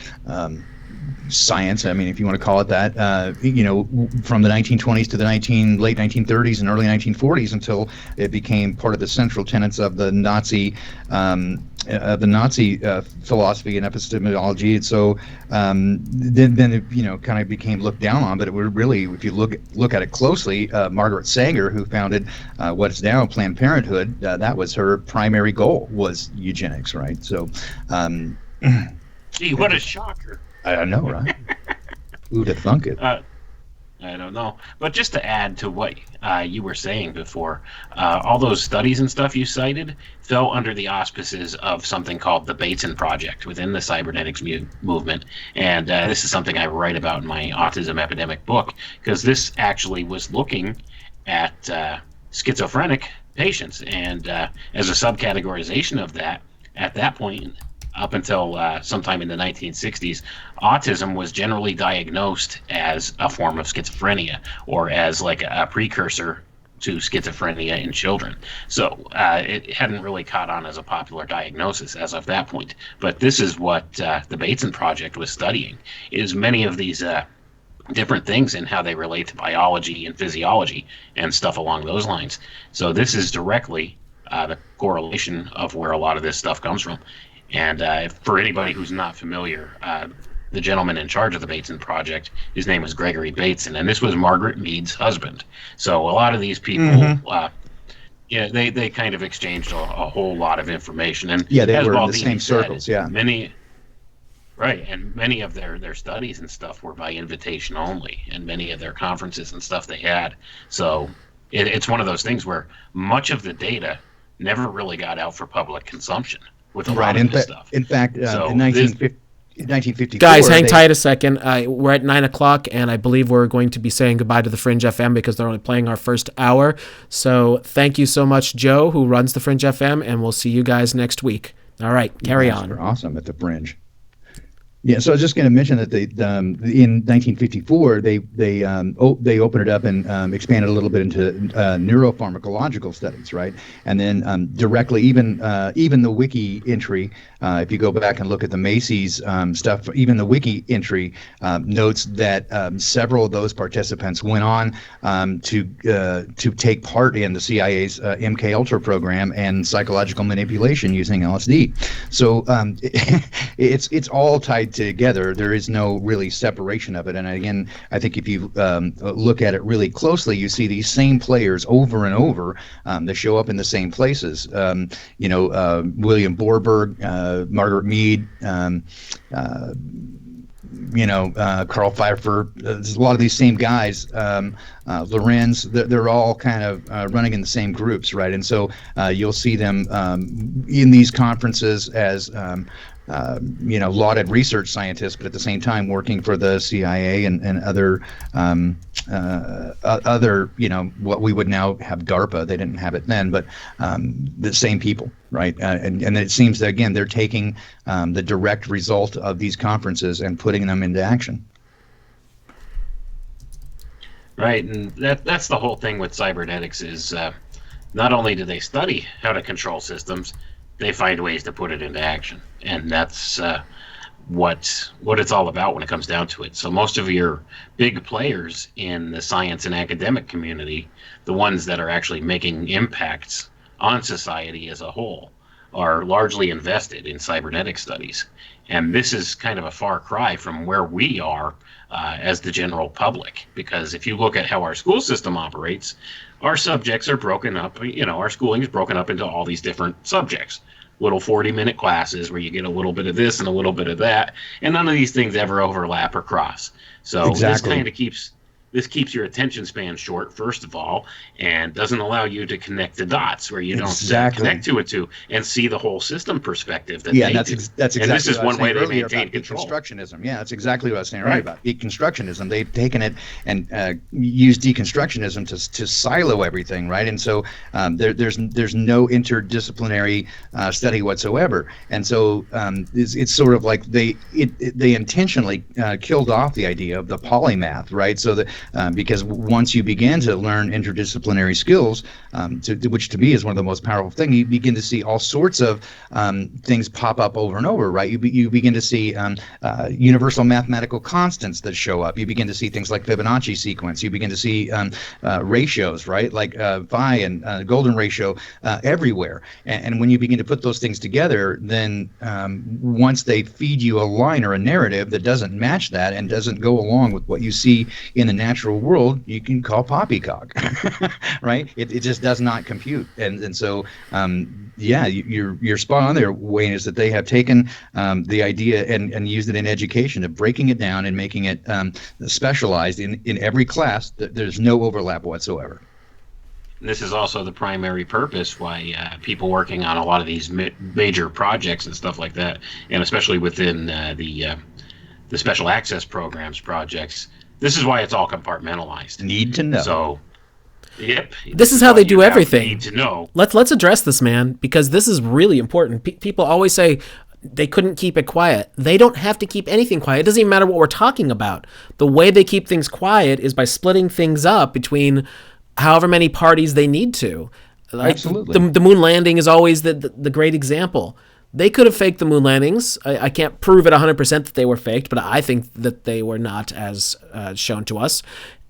Science. I mean, if you want to call it that, from the 1920s to the late 1930s and early 1940s, until it became part of the central tenets of the Nazi philosophy and epistemology. And so then it kind of became looked down on. But it would really, if you look at it closely, Margaret Sanger, who founded what is now Planned Parenthood, that was her primary goal, was eugenics, right? So, gee, what a shocker! I know, right? Who'd have thunk it? I don't know. But just to add to what you were saying before, all those studies and stuff you cited fell under the auspices of something called the Bateson Project within the cybernetics movement. And this is something I write about in my autism epidemic book, because this actually was looking at schizophrenic patients. And as a subcategorization of that, at that point, up until sometime in the 1960s, autism was generally diagnosed as a form of schizophrenia, or as like a precursor to schizophrenia in children. So it hadn't really caught on as a popular diagnosis as of that point. But this is what the Bateson Project was studying, is many of these different things and how they relate to biology and physiology and stuff along those lines. So this is directly the correlation of where a lot of this stuff comes from. And for anybody who's not familiar, the gentleman in charge of the Bateson Project, his name was Gregory Bateson, and this was Margaret Mead's husband. So a lot of these people, they kind of exchanged a whole lot of information. And yeah, they were in Baldini the same circles. Yeah, many of their studies and stuff were by invitation only, and many of their conferences and stuff they had. So it's one of those things where much of the data never really got out for public consumption. With a lot of this stuff. In fact, in 1954, guys, hang tight a second. We're at 9 o'clock, and I believe we're going to be saying goodbye to the Fringe FM because they're only playing our first hour. So thank you so much, Joe, who runs the Fringe FM, and we'll see you guys next week. All right, carry on. They're awesome at the Fringe. Yeah, so I was just going to mention that in 1954 they opened it up and expanded a little bit into neuropharmacological studies, right? And then directly even the wiki entry, if you go back and look at the Macy's stuff, even the wiki entry notes that several of those participants went on to take part in the CIA's MK Ultra program and psychological manipulation using LSD. So it's all tied together. There is no really separation of it. And again, I think if you look at it really closely, you see these same players over and over that show up in the same places. William Borberg, Margaret Mead, Carl Pfeiffer. There's a lot of these same guys. Lorenz. They're all kind of running in the same groups, right? And so you'll see them in these conferences as lauded research scientists, but at the same time working for the CIA and other what we would now have DARPA. They didn't have it then, but the same people, right? And it seems that, again, they're taking the direct result of these conferences and putting them into action. Right, and that's the whole thing with cybernetics is not only do they study how to control systems, they find ways to put it into action, and that's what it's all about when it comes down to it. So most of your big players in the science and academic community, the ones that are actually making impacts on society as a whole, are largely invested in cybernetic studies. And this is kind of a far cry from where we are as the general public, because if you look at how our school system operates, our subjects are broken up, our schooling is broken up into all these different subjects, little 40-minute classes where you get a little bit of this and a little bit of that, and none of these things ever overlap or cross. So This kind of keeps this keeps your attention span short, first of all, and doesn't allow you to connect the dots where you don't connect two and two and see the whole system perspective that they do. That's exactly and this is what I was one way saying they maintain control. Deconstructionism. Yeah, that's exactly what I was saying earlier about deconstructionism. They've taken it and used deconstructionism to silo everything, right? And so there's no interdisciplinary study whatsoever. And so it's sort of like they intentionally killed off the idea of the polymath, right? So that because once you begin to learn interdisciplinary skills, which to me is one of the most powerful things, you begin to see all sorts of things pop up over and over, right? You begin to see universal mathematical constants that show up. You begin to see things like Fibonacci sequence. You begin to see ratios, right? Like phi and golden ratio everywhere. And when you begin to put those things together, then once they feed you a line or a narrative that doesn't match that and doesn't go along with what you see in the natural world, you can call poppycock, right? It just does not compute. And so, you're spot on there, Wayne, is that they have taken the idea and used it in education of breaking it down and making it specialized in every class. There's no overlap whatsoever. This is also the primary purpose why people working on a lot of these major projects and stuff like that, and especially within the special access programs projects, this is why it's all compartmentalized. Need to know. So, yep. This is how they do everything. Need to know. Let's address this, man, because this is really important. People always say they couldn't keep it quiet. They don't have to keep anything quiet. It doesn't even matter what we're talking about. The way they keep things quiet is by splitting things up between however many parties they need to. Like, absolutely. The moon landing is always the great example. They could have faked the moon landings. I can't prove it 100% that they were faked, but I think that they were not as shown to us.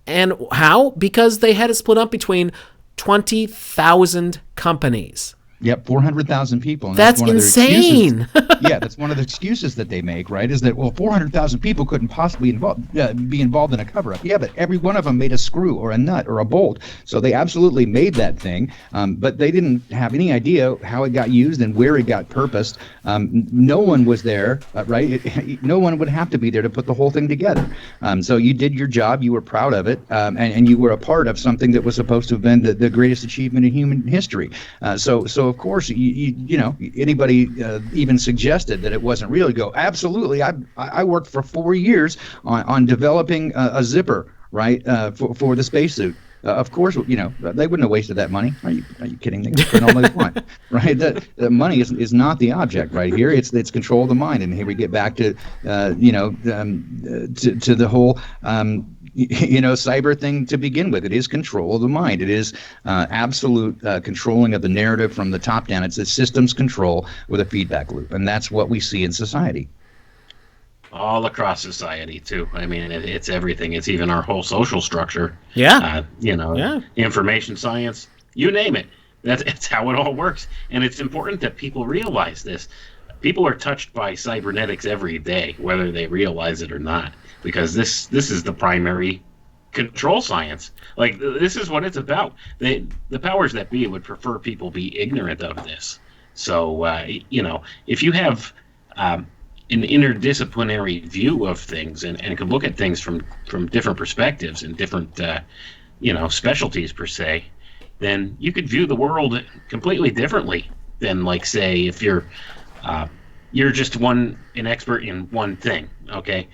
And how? Because they had it split up between 20,000 companies. Yep, 400,000 people. And that's insane. Yeah, that's one of the excuses that they make, right? Is that, well, 400,000 people couldn't possibly be involved in a cover-up. Yeah, but every one of them made a screw or a nut or a bolt. So they absolutely made that thing, but they didn't have any idea how it got used and where it got purposed. No one was there, right? No one would have to be there to put the whole thing together. So you did your job. You were proud of it, and you were a part of something that was supposed to have been the greatest achievement in human history. So of course, you know, anybody even suggested that it wasn't real, you go, absolutely. I worked for 4 years on developing a zipper, right, for the spacesuit. Of course, you know, they wouldn't have wasted that money. Are you kidding? They could spend all they want, right? The money is not the object right here. It's control of the mind. And here we get back to, to the whole, cyber thing to begin with. It is control of the mind. It is absolute controlling of the narrative from the top down. It's a systems control with a feedback loop. And that's what we see in society. All across society, too. I mean, it's everything. It's even our whole social structure. Yeah. Information science, you name it. It's how it all works. And it's important that people realize this. People are touched by cybernetics every day, whether they realize it or not, because this is the primary control science. Like, this is what it's about. The powers that be would prefer people be ignorant of this. So, if you have an interdisciplinary view of things and could look at things from different perspectives and different specialties per se, then you could view the world completely differently than, like, say, if you're just an expert in one thing. Okay,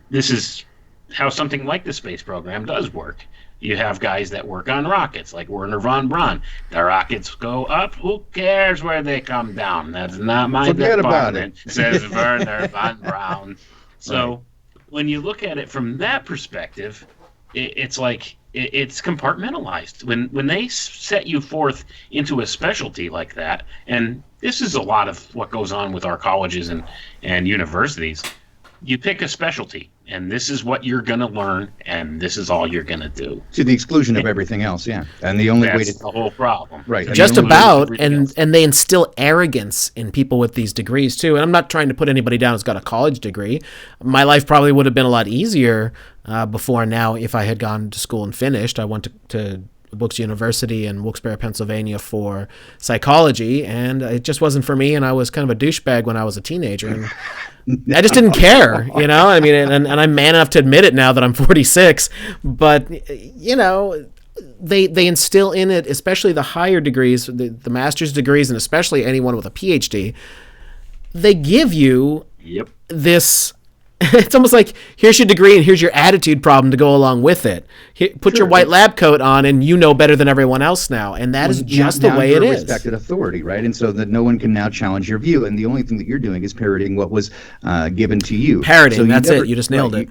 this is how something like the space program does work. You have guys that work on rockets, like Werner von Braun. The rockets go up. Who cares where they come down? That's not my department, says Werner von Braun. So when you look at it from that perspective, it's like it's compartmentalized. When they set you forth into a specialty like that, and this is a lot of what goes on with our colleges and universities, you pick a specialty, and this is what you're going to learn, and this is all you're going to do. To the exclusion of everything else, yeah. And the only way to... That's the whole problem. Right. Just about, and they instill arrogance in people with these degrees, too. And I'm not trying to put anybody down who's got a college degree. My life probably would have been a lot easier before now if I had gone to school and finished. I went to Wilkes University in Wilkes-Barre, Pennsylvania for psychology, and it just wasn't for me, and I was kind of a douchebag when I was a teenager, and I just didn't care, you know? I mean, and I'm man enough to admit it now that I'm 46, but, you know, they instill in it, especially the higher degrees, the master's degrees, and especially anyone with a PhD, they give you this... It's almost like, here's your degree and here's your attitude problem to go along with it. Put your white lab coat on and you know better than everyone else now. And that is just the way it is. Respected authority, right? And so that no one can now challenge your view. And the only thing that you're doing is parroting what was given to you. Parroting, so that's it. You just nailed it.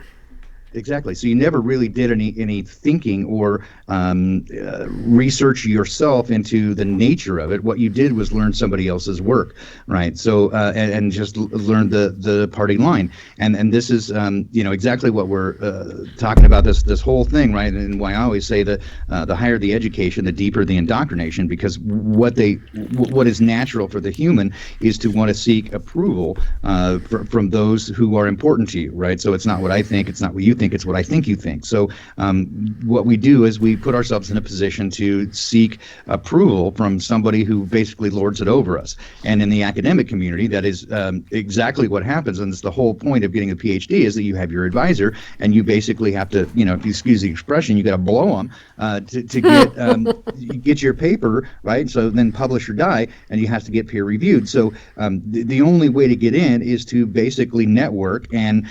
Exactly. So you never really did any thinking or research yourself into the nature of it. What you did was learn somebody else's work, right? So and just learn the party line. And this is exactly what we're talking about. This whole thing, right? And why I always say that the higher the education, the deeper the indoctrination, because what is natural for the human is to want to seek approval from those who are important to you, right? So it's not what I think, it's not what you think, it's what I think you think. So what we do is we put ourselves in a position to seek approval from somebody who basically lords it over us. And in the academic community, that is exactly what happens. And it's the whole point of getting a PhD is that you have your advisor, and you basically have to, if you excuse the expression, you got to blow them to get your paper, right? So then publish or die, and you have to get peer reviewed. So the only way to get in is to basically network and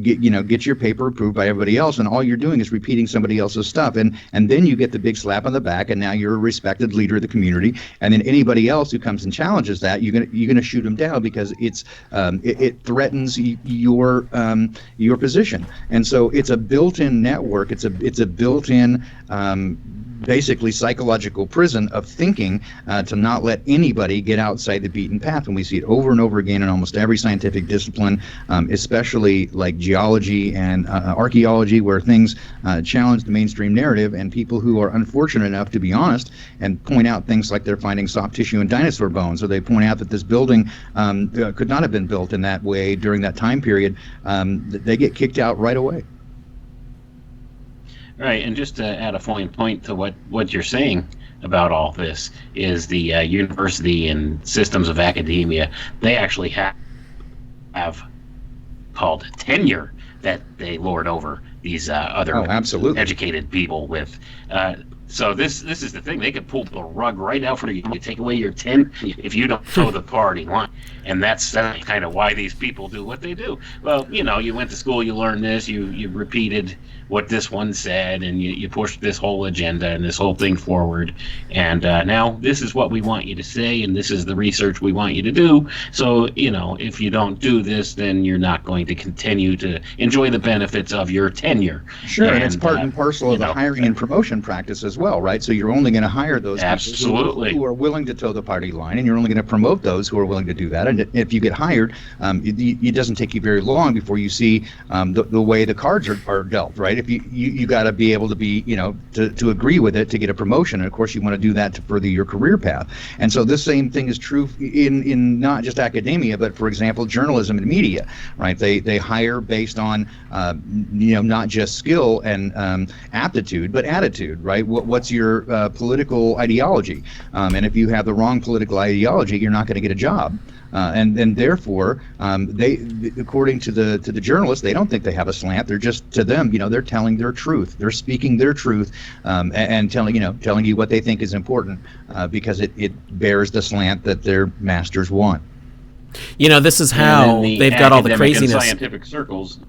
get your paper approved by everybody else, and all you're doing is repeating somebody else's stuff, and then you get the big slap on the back, and now you're a respected leader of the community. And then anybody else who comes and challenges that, you're gonna shoot them down because it threatens your position. And so it's a built-in network. It's a built-in basically psychological prison of thinking to not let anybody get outside the beaten path. And we see it over and over again in almost every scientific discipline, especially like geology and archaeology, where things challenge the mainstream narrative, and people who are unfortunate enough to be honest and point out things like they're finding soft tissue in dinosaur bones, or they point out that this building could not have been built in that way during that time period, they get kicked out right away. Right, and just to add a fine point to what you're saying about all this is the university and systems of academia, they actually have called tenure that they lord over these other educated people with. So this is the thing. They could pull the rug right out for you. You take away your 10 if you don't toe the party line. And that's kind of why these people do what they do. Well, you went to school, you learned this, you repeated what this one said, and you pushed this whole agenda and this whole thing forward. And now this is what we want you to say, and this is the research we want you to do. So, if you don't do this, then you're not going to continue to enjoy the benefits of your tenure. Sure, and it's part and parcel of the hiring and promotion practice as well, right? So you're only going to hire those people who are willing to toe the party line, and you're only going to promote those who are willing to do that. And if you get hired, it doesn't take you very long before you see the way the cards are dealt, right? If you got to be able to be, to agree with it to get a promotion, and of course you want to do that to further your career path. And so this same thing is true in not just academia, but for example, journalism and media, right? They hire based on not just skill and aptitude, but attitude, right? What's your political ideology? And if you have the wrong political ideology, you're not going to get a job. And therefore, they, according to the journalists, they don't think they have a slant. They're just, to them, they're telling their truth. They're speaking their truth, and telling you what they think is important, because it bears the slant that their masters want. This is how they've got all the craziness. Scientific circles.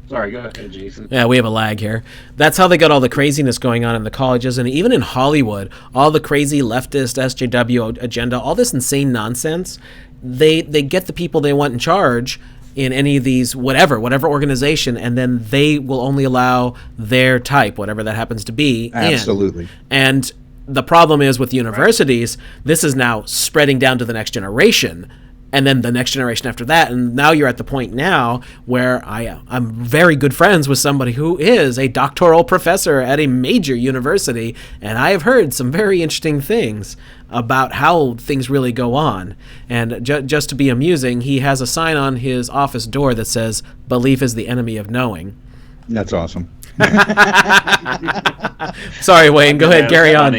Sorry, go ahead, Jason. Yeah, we have a lag here. That's how they got all the craziness going on in the colleges, and even in Hollywood, all the crazy leftist SJW agenda, all this insane nonsense. They get the people they want in charge in any of these whatever organization, and then they will only allow their type, whatever that happens to be. Absolutely. And the problem is with universities, this is now spreading down to the next generation. And then the next generation after that, and now you're at the point now where I'm very good friends with somebody who is a doctoral professor at a major university, and I have heard some very interesting things about how things really go on. And just to be amusing, he has a sign on his office door that says, "Belief is the enemy of knowing." That's awesome. Sorry, Wayne. Go ahead. Carry on.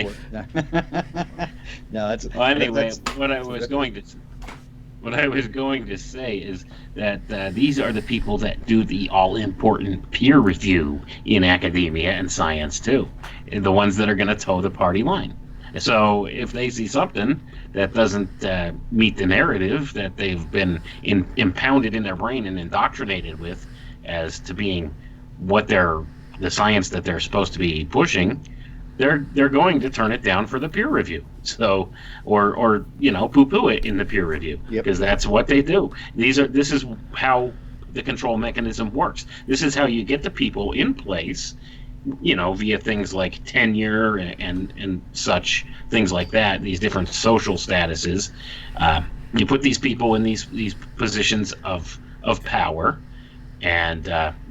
No, that's Well, anyway, that's, what I was going to say is that these are the people that do the all-important peer review in academia and science too, the ones that are going to toe the party line. So if they see something that doesn't meet the narrative that they've been impounded in their brain and indoctrinated with as to being what the science that they're supposed to be pushing, they're going to turn it down for the peer review. So, or poo-poo it in the peer review, because that's what they do. This is how the control mechanism works. This is how you get the people in place, via things like tenure and such things like that. These different social statuses. You put these people in these positions of power, and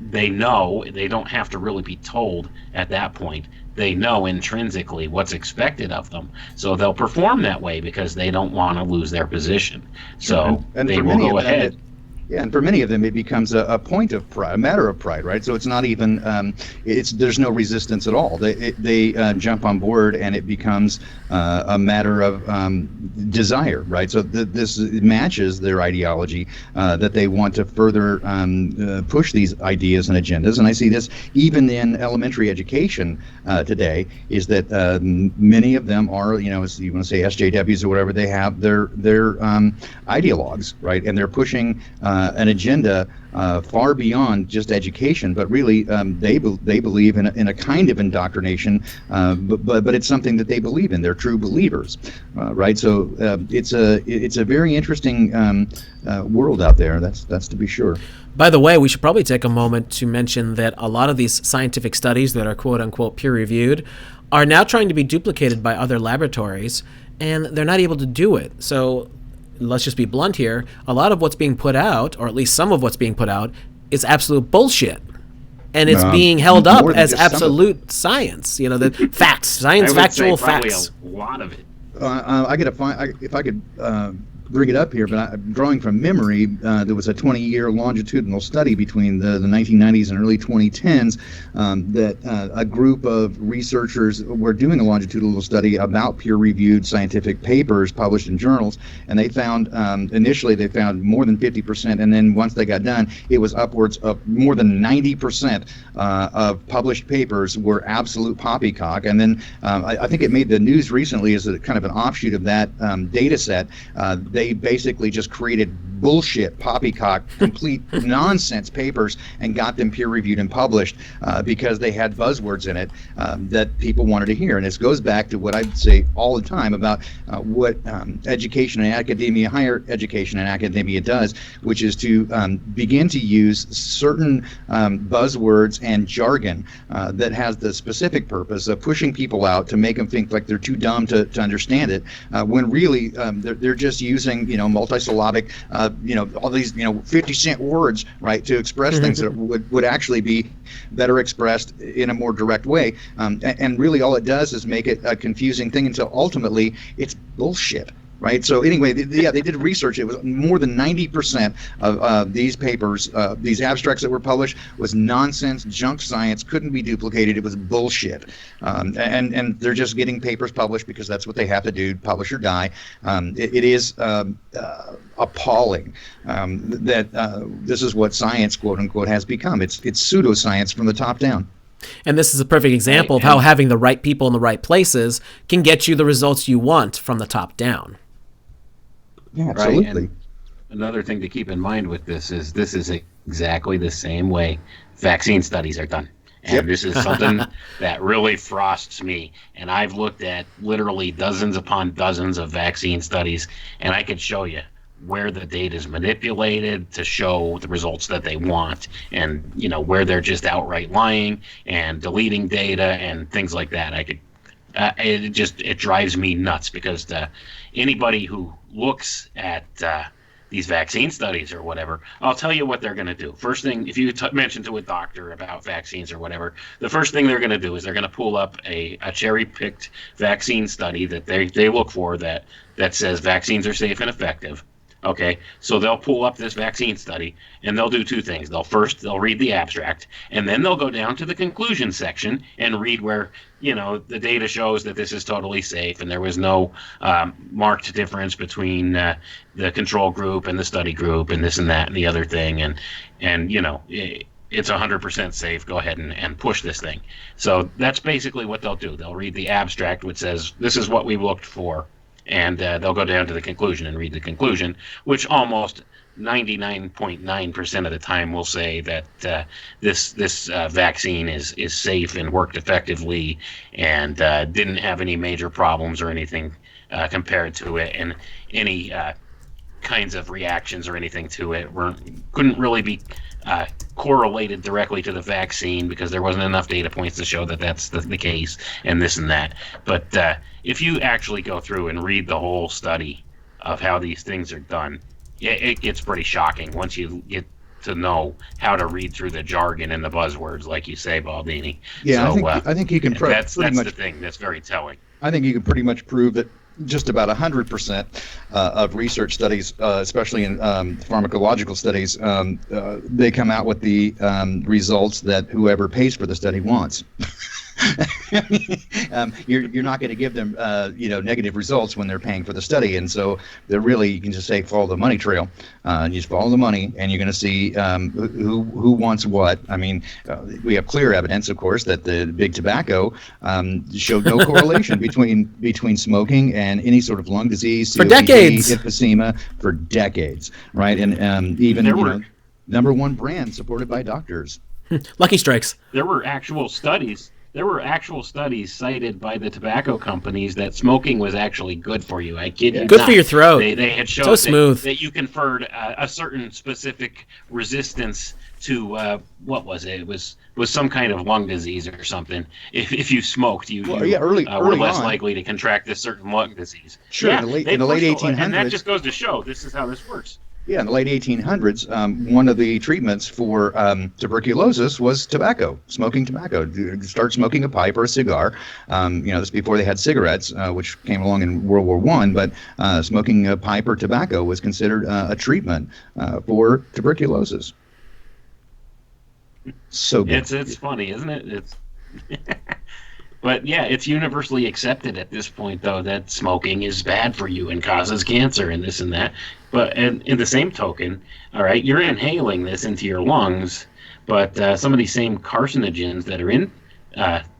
they know they don't have to really be told at that point. They know intrinsically what's expected of them, so they'll perform that way because they don't want to lose their position. So and they will go ahead. Yeah, and for many of them, it becomes a point of pride, a matter of pride, right? So it's not even, there's no resistance at all. They jump on board, and it becomes a matter of desire, right? So this matches their ideology that they want to further push these ideas and agendas. And I see this even in elementary education today, is that many of them are, as you want to say, SJWs or whatever, they have their ideologues, right? And they're pushing an agenda far beyond just education, but really they believe in a kind of indoctrination, but it's something that they believe in. They're true believers, right? So it's a very interesting world out there. That's to be sure. By the way, we should probably take a moment to mention that a lot of these scientific studies that are quote-unquote peer-reviewed are now trying to be duplicated by other laboratories, and they're not able to do it. So let's just be blunt here. A lot of what's being put out, or at least some of what's being put out, is absolute bullshit. And it's being held up as absolute science. The facts, science, factual facts. A lot of it. I gotta find if I could bring it up here, but drawing from memory, there was a 20-year longitudinal study between the 1990s and early 2010s that a group of researchers were doing a longitudinal study about peer-reviewed scientific papers published in journals, and they found initially they found more than 50%, and then once they got done, it was upwards of more than 90% of published papers were absolute poppycock. And then I think it made the news recently as a kind of an offshoot of that data set. They basically just created bullshit, poppycock, complete nonsense papers and got them peer-reviewed and published because they had buzzwords in it that people wanted to hear. And this goes back to what I say all the time about what education and academia, higher education and academia does, which is to begin to use certain buzzwords and jargon that has the specific purpose of pushing people out to make them think like they're too dumb to understand it, when really they're just using multisyllabic all these 50-cent words, right, to express things that would actually be better expressed in a more direct way, and really all it does is make it a confusing thing until ultimately it's bullshit. Right. So anyway, they did research. It was more than 90% of these papers, these abstracts that were published, was nonsense, junk science, couldn't be duplicated. It was bullshit. And they're just getting papers published because that's what they have to do, publish or die. It is appalling that this is what science, quote unquote, has become. It's pseudoscience from the top down. And this is a perfect example of how having the right people in the right places can get you the results you want from the top down. Yeah, absolutely. Right. And another thing to keep in mind with this is exactly the same way vaccine studies are done. And this is something that really frosts me. And I've looked at literally dozens upon dozens of vaccine studies, and I could show you where the data is manipulated to show the results that they want, and where they're just outright lying and deleting data and things like that. It drives me nuts, because anybody who looks at these vaccine studies or whatever, I'll tell you what they're going to do. First thing, if you mention to a doctor about vaccines or whatever, the first thing they're going to do is they're going to pull up a cherry-picked vaccine study that they look for that says vaccines are safe and effective. Okay, so they'll pull up this vaccine study and they'll do two things. They'll read the abstract, and then they'll go down to the conclusion section and read where, the data shows that this is totally safe and there was no marked difference between the control group and the study group and this and that and the other thing, and it's 100% safe. Go ahead and push this thing. So that's basically what they'll do. They'll read the abstract, which says this is what we looked for. And they'll go down to the conclusion and read the conclusion, which almost 99.9% of the time will say that this vaccine is safe and worked effectively and didn't have any major problems or anything compared to it, and any kinds of reactions or anything to it couldn't really be correlated directly to the vaccine because there wasn't enough data points to show that that's the case and this and that. But if you actually go through and read the whole study of how these things are done, it gets pretty shocking once you get to know how to read through the jargon and the buzzwords, like you say, Baldini. Yeah, so, I think you can. That's the thing that's very telling. I think you can pretty much prove that just about 100% of research studies, especially in pharmacological studies, they come out with the results that whoever pays for the study wants. You're not going to give them negative results when they're paying for the study, and so they're really, you can just say follow the money trail. You just follow the money, and you're going to see who wants what. I mean, we have clear evidence, of course, that the big tobacco showed no correlation between smoking and any sort of lung disease, for COPD, decades, emphysema, for decades, right? And even number one brand supported by doctors. Lucky Strikes. There were actual studies cited by the tobacco companies that smoking was actually good for you. I kid you good not. For your throat. They had shown so smooth. that you conferred a certain specific resistance to what was it? It was some kind of lung disease or something. If you smoked, you were less likely to contract this certain lung disease. Sure, yeah, in the late 1800s. And that just goes to show this is how this works. Yeah, in the late 1800s, one of the treatments for tuberculosis was tobacco, smoking tobacco. Start smoking a pipe or a cigar. This before they had cigarettes, which came along in World War I. But smoking a pipe or tobacco was considered a treatment for tuberculosis. So good. It's funny, isn't it? It's But yeah, it's universally accepted at this point, though, that smoking is bad for you and causes cancer and this and that. But in the same token, all right, you're inhaling this into your lungs, but some of these same carcinogens that are in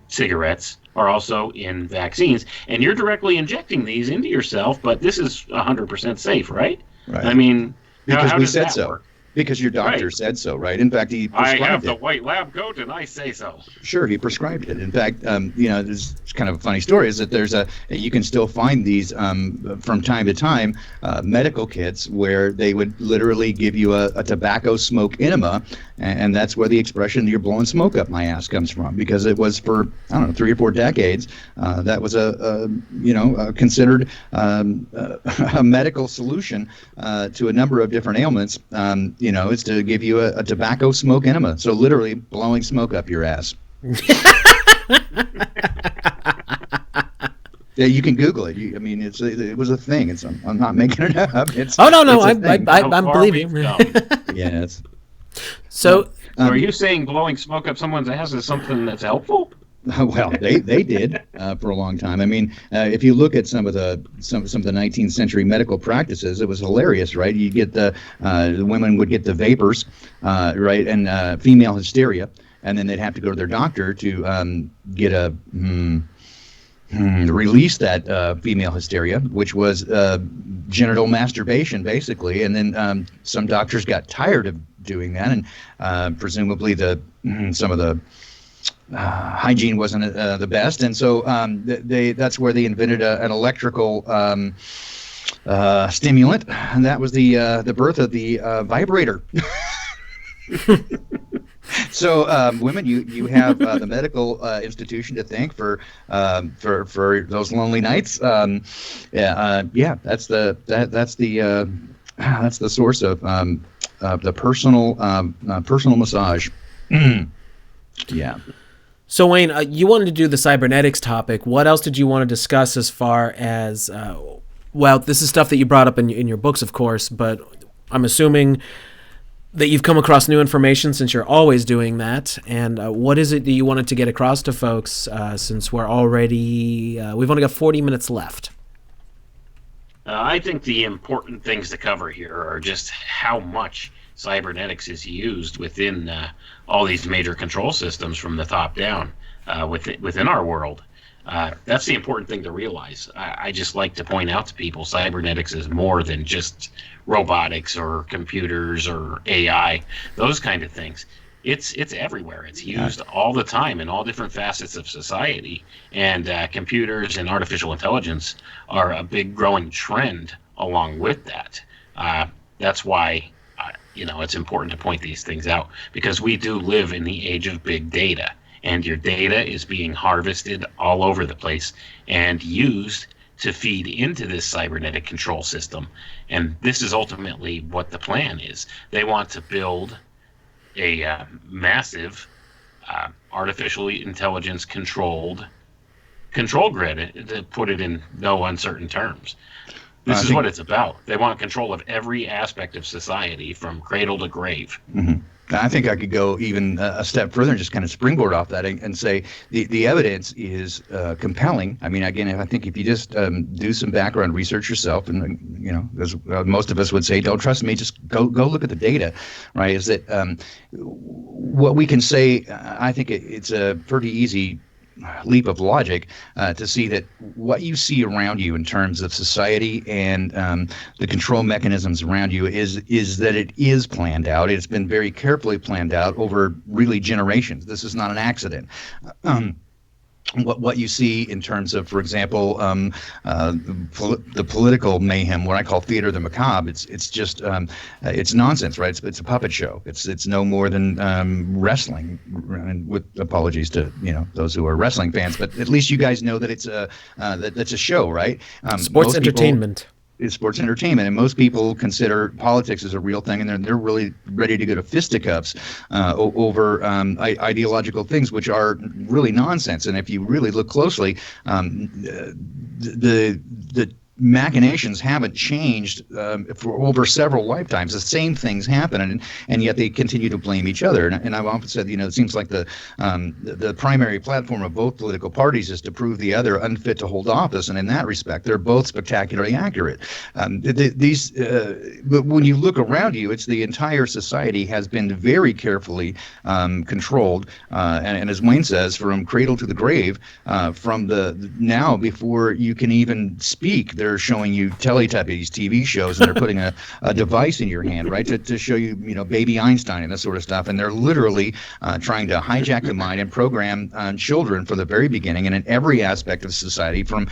cigarettes are also in vaccines, and you're directly injecting these into yourself, but this is 100% safe, right? Right. I mean, because how we does said that so. work? Because your doctor said so, right? In fact, he prescribed I have the it. white lab coat, and I say so. Sure, he prescribed it. In fact, there's kind of a funny story is that you can still find these from time to time medical kits where they would literally give you a tobacco smoke enema, and that's where the expression "you're blowing smoke up my ass" comes from, because it was for 3 or 4 decades that was considered a medical solution to a number of different ailments. Is to give you a tobacco smoke enema. So literally blowing smoke up your ass. Yeah, you can Google it. It was a thing. I'm not making it up. I believe you. Yes. So, are you saying blowing smoke up someone's ass is something that's helpful? Well, they did for a long time. I mean, if you look at some of the 19th century medical practices, it was hilarious, right? You get the women would get the vapors, right, and female hysteria, and then they'd have to go to their doctor to get release that female hysteria, which was genital masturbation, basically. And then some doctors got tired of doing that, and presumably some of the hygiene wasn't the best, and so that's where they invented an electrical stimulant, and that was the birth of the vibrator. So women, you have the medical institution to thank for those lonely nights. That's the source of the personal massage. Yeah. So, Wayne, you wanted to do the cybernetics topic. What else did you want to discuss as far as Well, this is stuff that you brought up in your books, of course, but I'm assuming that you've come across new information since you're always doing that. And what is it that you wanted to get across to folks since we've only got 40 minutes left? I think the important things to cover here are just how much cybernetics is used within all these major control systems from the top down within our world. That's the important thing to realize. I just like to point out to people cybernetics is more than just robotics or computers or AI, those kind of things. It's everywhere. It's used all the time in all different facets of society. And computers and artificial intelligence are a big growing trend along with that. That's why it's important to point these things out, because we do live in the age of big data. And your data is being harvested all over the place and used to feed into this cybernetic control system. And this is ultimately what the plan is. They want to build a massive artificially intelligence controlled control grid, to put it in no uncertain terms. This is what it's about. They want control of every aspect of society from cradle to grave. Mm-hmm. I think I could go even a step further and just kind of springboard off that and say the evidence is compelling. I mean, again, I think if you just do some background research yourself, and as most of us would say, don't trust me, just go look at the data, right? Is that what we can say? I think it's a pretty easy leap of logic to see that what you see around you in terms of society and the control mechanisms around you is that it is planned out. It's been very carefully planned out over really generations. This is not an accident. What you see in terms of, for example, the political mayhem, what I call theater of the macabre, it's just it's nonsense, right? It's a puppet show. It's no more than wrestling. And with apologies to those who are wrestling fans, but at least you guys know that it's that's a show, right? Sports entertainment. Is sports entertainment, and most people consider politics as a real thing, and they're really ready to go to fisticuffs over ideological things, which are really nonsense. And if you really look closely, the machinations haven't changed for over several lifetimes. The same things happen, and yet they continue to blame each other. And I've often said, it seems like the primary platform of both political parties is to prove the other unfit to hold office. And in that respect, they're both spectacularly accurate. But when you look around you, it's the entire society has been very carefully controlled. And as Wayne says, from cradle to the grave, from now before you can even speak, they're showing you Teletubbies TV shows, and they're putting a device in your hand, right, to show you, baby Einstein and that sort of stuff. And they're literally trying to hijack the mind and program children from the very beginning, and in every aspect of society, from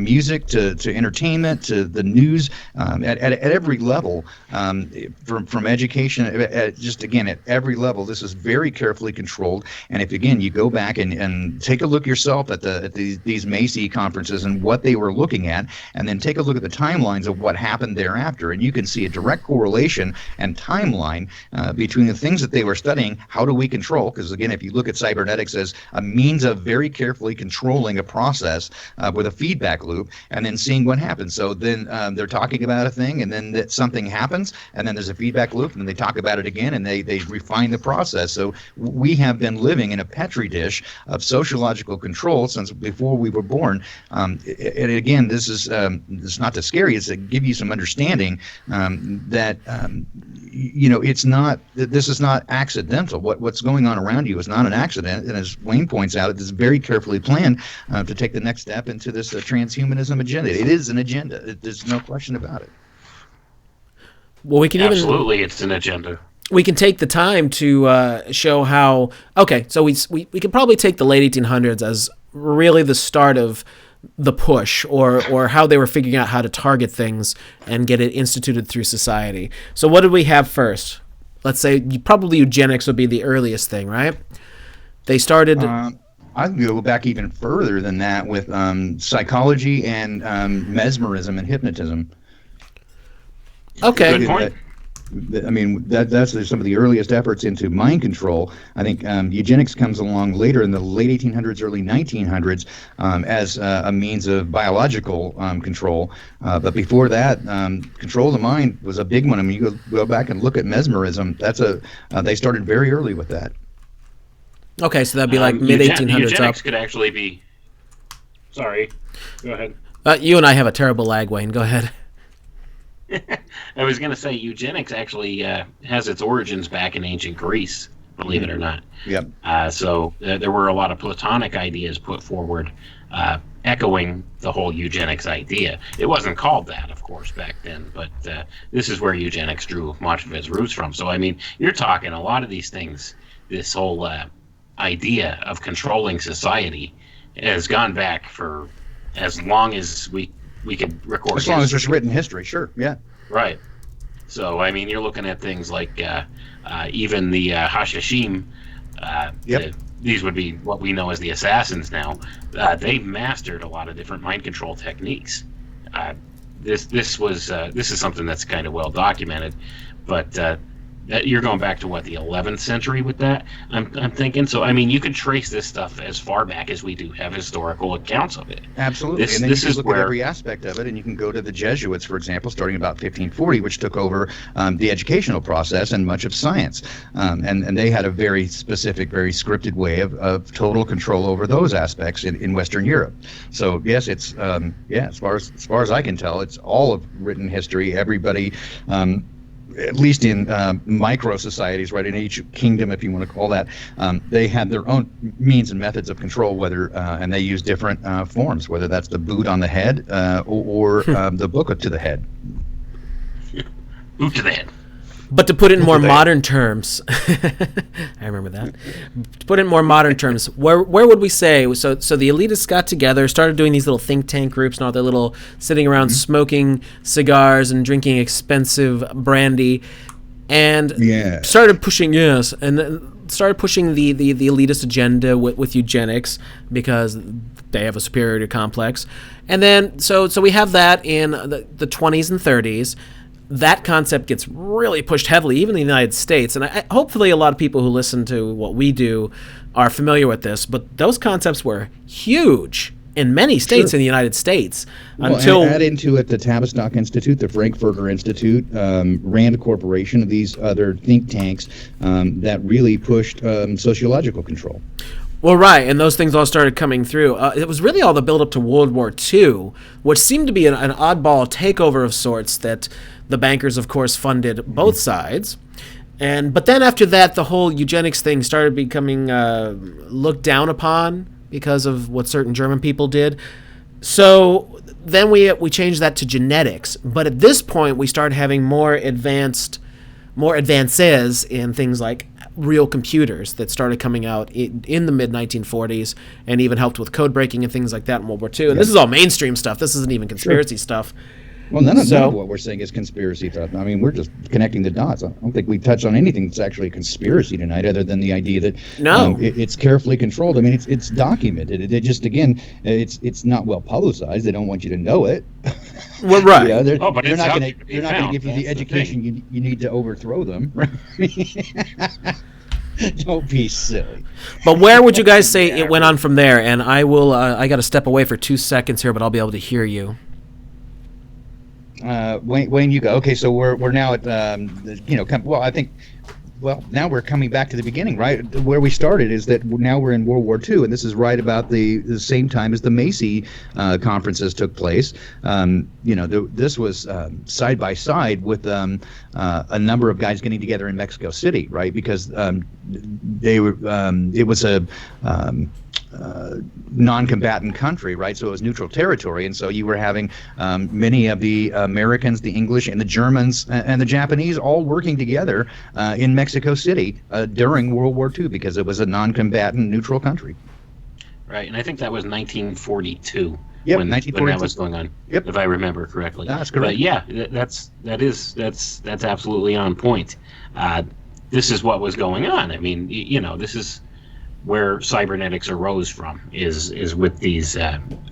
music to entertainment to the news, at every level, from education, just again at every level. This is very carefully controlled. And if again you go back and take a look yourself at these Macy conferences and what they were looking at, and then take a look at the timelines of what happened thereafter, and you can see a direct correlation and timeline between the things that they were studying. How do we control? Because again, if you look at cybernetics as a means of very carefully controlling a process with a feedback loop, and then seeing what happens. So then they're talking about a thing, and then something happens, and then there's a feedback loop, and then they talk about it again, and they refine the process. So we have been living in a petri dish of sociological control since before we were born. And again, this is it's not to scare you, it's to give you some understanding that it's not, this is not accidental. What's going on around you is not an accident, and as Wayne points out, it is very carefully planned to take the next step into this transhumanism agenda. It is an agenda. There's no question about it. Well, we can absolutely, it's an agenda. We can take the time to show how. Okay, so we can probably take the late 1800s as really the start of the push, or how they were figuring out how to target things and get it instituted through society. So what did we have first? Let's say probably eugenics would be the earliest thing, right? They started... I can go back even further than that with psychology and mesmerism and hypnotism. Okay. Good point. I mean, that's some of the earliest efforts into mind control. I think eugenics comes along later in the late 1800s, early 1900s, as a means of biological control. But before that, control of the mind was a big one. I mean, you go back and look at mesmerism. They started very early with that. Okay, so that'd be like mid 1800s eugenics up. could actually be. Sorry, go ahead. You and I have a terrible lag, Wayne. Go ahead. I was going to say eugenics actually has its origins back in ancient Greece, believe it or not. Yep. So there were a lot of Platonic ideas put forward, echoing the whole eugenics idea. It wasn't called that, of course, back then, but this is where eugenics drew much of its roots from. So, I mean, you're talking a lot of these things, this whole idea of controlling society has gone back for as long as we could record. As long as there's written history, sure, yeah. Right. So, I mean, you're looking at things like even the Hashashim. These would be what we know as the assassins now. They mastered a lot of different mind control techniques. This is something that's kind of well documented, but you're going back to what, the 11th century with that, I'm thinking. So I mean, you could trace this stuff as far back as we do have historical accounts of it. Absolutely. And then you can look at every aspect of it, and you can go to the Jesuits, for example, starting about 1540, which took over the educational process and much of science, and they had a very specific, very scripted way of total control over those aspects in Western Europe. So yes, it's as far as I can tell, it's all of written history. Everybody. At least in micro societies, right, in each kingdom, if you want to call that, they had their own means and methods of control, and they use different forms, whether that's the boot on the head or the book to the head. Boot to the head. But to put it in more modern terms, I remember that. To put it in more modern terms, where would we say? So the elitists got together, started doing these little think tank groups, and all their little sitting around smoking cigars and drinking expensive brandy, and started pushing and then started pushing the elitist agenda with eugenics because they have a superiority complex, and then so we have that in the 20s and 30s. That concept gets really pushed heavily, even in the United States. And hopefully a lot of people who listen to what we do are familiar with this. But those concepts were huge in many states in the United States. Until add into it the Tavistock Institute, the Frankfurter Institute, Rand Corporation, these other think tanks that really pushed sociological control. Well, right, and those things all started coming through. It was really all the build-up to World War II, which seemed to be an oddball takeover of sorts that the bankers, of course, funded both sides. But then after that, the whole eugenics thing started becoming looked down upon because of what certain German people did. So then we changed that to genetics. But at this point, we started having more advances in things like real computers that started coming out in the mid-1940s and even helped with code breaking and things like that in World War II. And this is all mainstream stuff. This isn't even conspiracy stuff. Well, none of what we're saying is conspiracy stuff. I mean, we're just connecting the dots. I don't think we touched on anything that's actually a conspiracy tonight, other than the idea that it's carefully controlled. I mean, it's documented. It just, again, it's not well publicized. They don't want you to know it. Well, right. They're not going to give you the education you need to overthrow them. Don't be silly. But where would you guys say it went on from there? And I will. I got to step away for 2 seconds here, but I'll be able to hear you. Wayne, you go. Okay, so we're now at now we're coming back to the beginning, right? Where we started is that now we're in World War II, and this is right about the same time as the Macy conferences took place. This was side by side with a number of guys getting together in Mexico City, right? Because it was a non-combatant country, right? So it was neutral territory, and so you were having many of the Americans, the English, and the Germans and the Japanese all working together in Mexico City during World War II because it was a non-combatant neutral country. Right, and I think that was 1942. Yep, when that was going on. Yep, if I remember correctly. That's correct. But yeah, that's absolutely on point. This is what was going on. I mean, this is where cybernetics arose from, is with these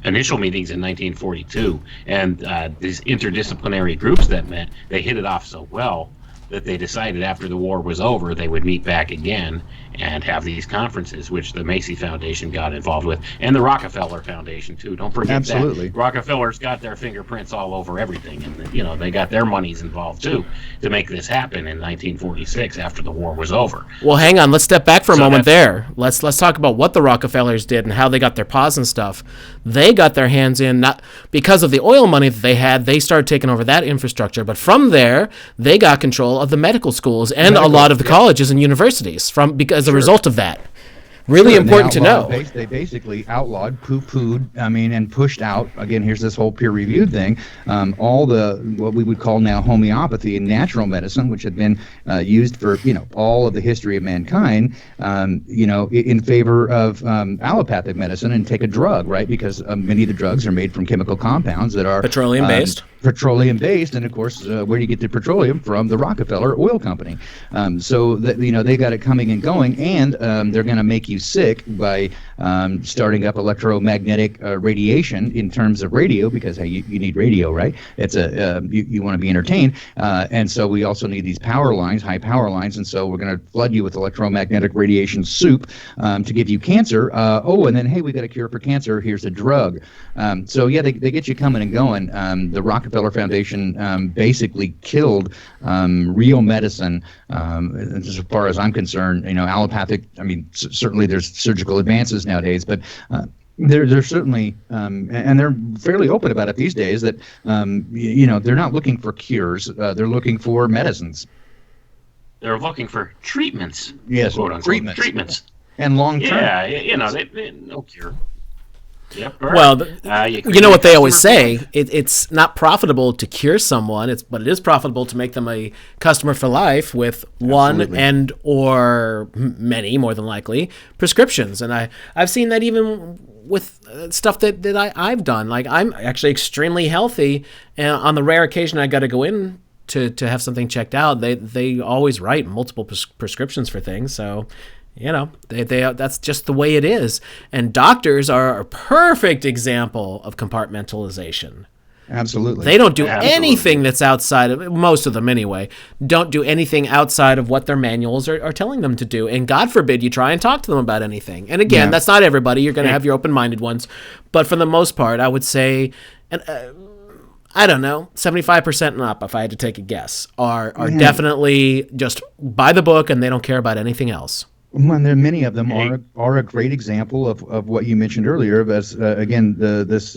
initial meetings in 1942, and these interdisciplinary groups that met. They hit it off so well that they decided after the war was over they would meet back again and have these conferences, which the Macy Foundation got involved with, and the Rockefeller Foundation too. Don't forget Absolutely. that. Rockefeller's got their fingerprints all over everything, and you know they got their monies involved too to make this happen in 1946 after the war was over. Well, hang on. Let's step back for a moment there. Let's talk about what the Rockefellers did and how they got their paws and stuff. They got their hands in, not because of the oil money that they had. They started taking over that infrastructure, but from there they got control of the medical schools and a lot of the colleges and universities as a result of that. Really important to know. They basically outlawed, poo-pooed, and pushed out, again, here's this whole peer-reviewed thing, all what we would call now homeopathy and natural medicine, which had been used for, all of the history of mankind, in favor of allopathic medicine and take a drug, right? Because many of the drugs are made from chemical compounds that are petroleum-based. Petroleum-based, and of course, where do you get the petroleum from? The Rockefeller Oil Company. So that they got it coming and going, and they're going to make you sick by starting up electromagnetic radiation in terms of radio, because hey, you need radio, right? It's you want to be entertained, and so we also need these power lines, high power lines, and so we're going to flood you with electromagnetic radiation soup to give you cancer. And then hey, we got a cure for cancer. Here's a drug. So yeah, they get you coming and going. The Rockefeller Foundation basically killed real medicine. As far as I'm concerned, allopathic. Certainly there's surgical advances nowadays, but they're certainly, and they're fairly open about it these days, that they're not looking for cures. They're looking for medicines. They're looking for treatments. Yes, quote unquote, treatments. And long term. Yeah, they no cure. Yep. Well, you know what they always say, it's not profitable to cure someone, but it is profitable to make them a customer for life with one and or many, more than likely, prescriptions. And I've seen that even with stuff that I've done. Like, I'm actually extremely healthy, and on the rare occasion I got to go in to have something checked out, they always write multiple prescriptions for things. So that's just the way it is. And doctors are a perfect example of compartmentalization. Absolutely. They don't do anything that's outside of, most of them anyway, don't do anything outside of what their manuals are telling them to do. And God forbid you try and talk to them about anything. And again, that's not everybody. You're going to have your open-minded ones. But for the most part, I would say, I don't know, 75% and up, if I had to take a guess, are definitely just by the book, and they don't care about anything else. Well, there many of them are a great example of what you mentioned earlier, as again this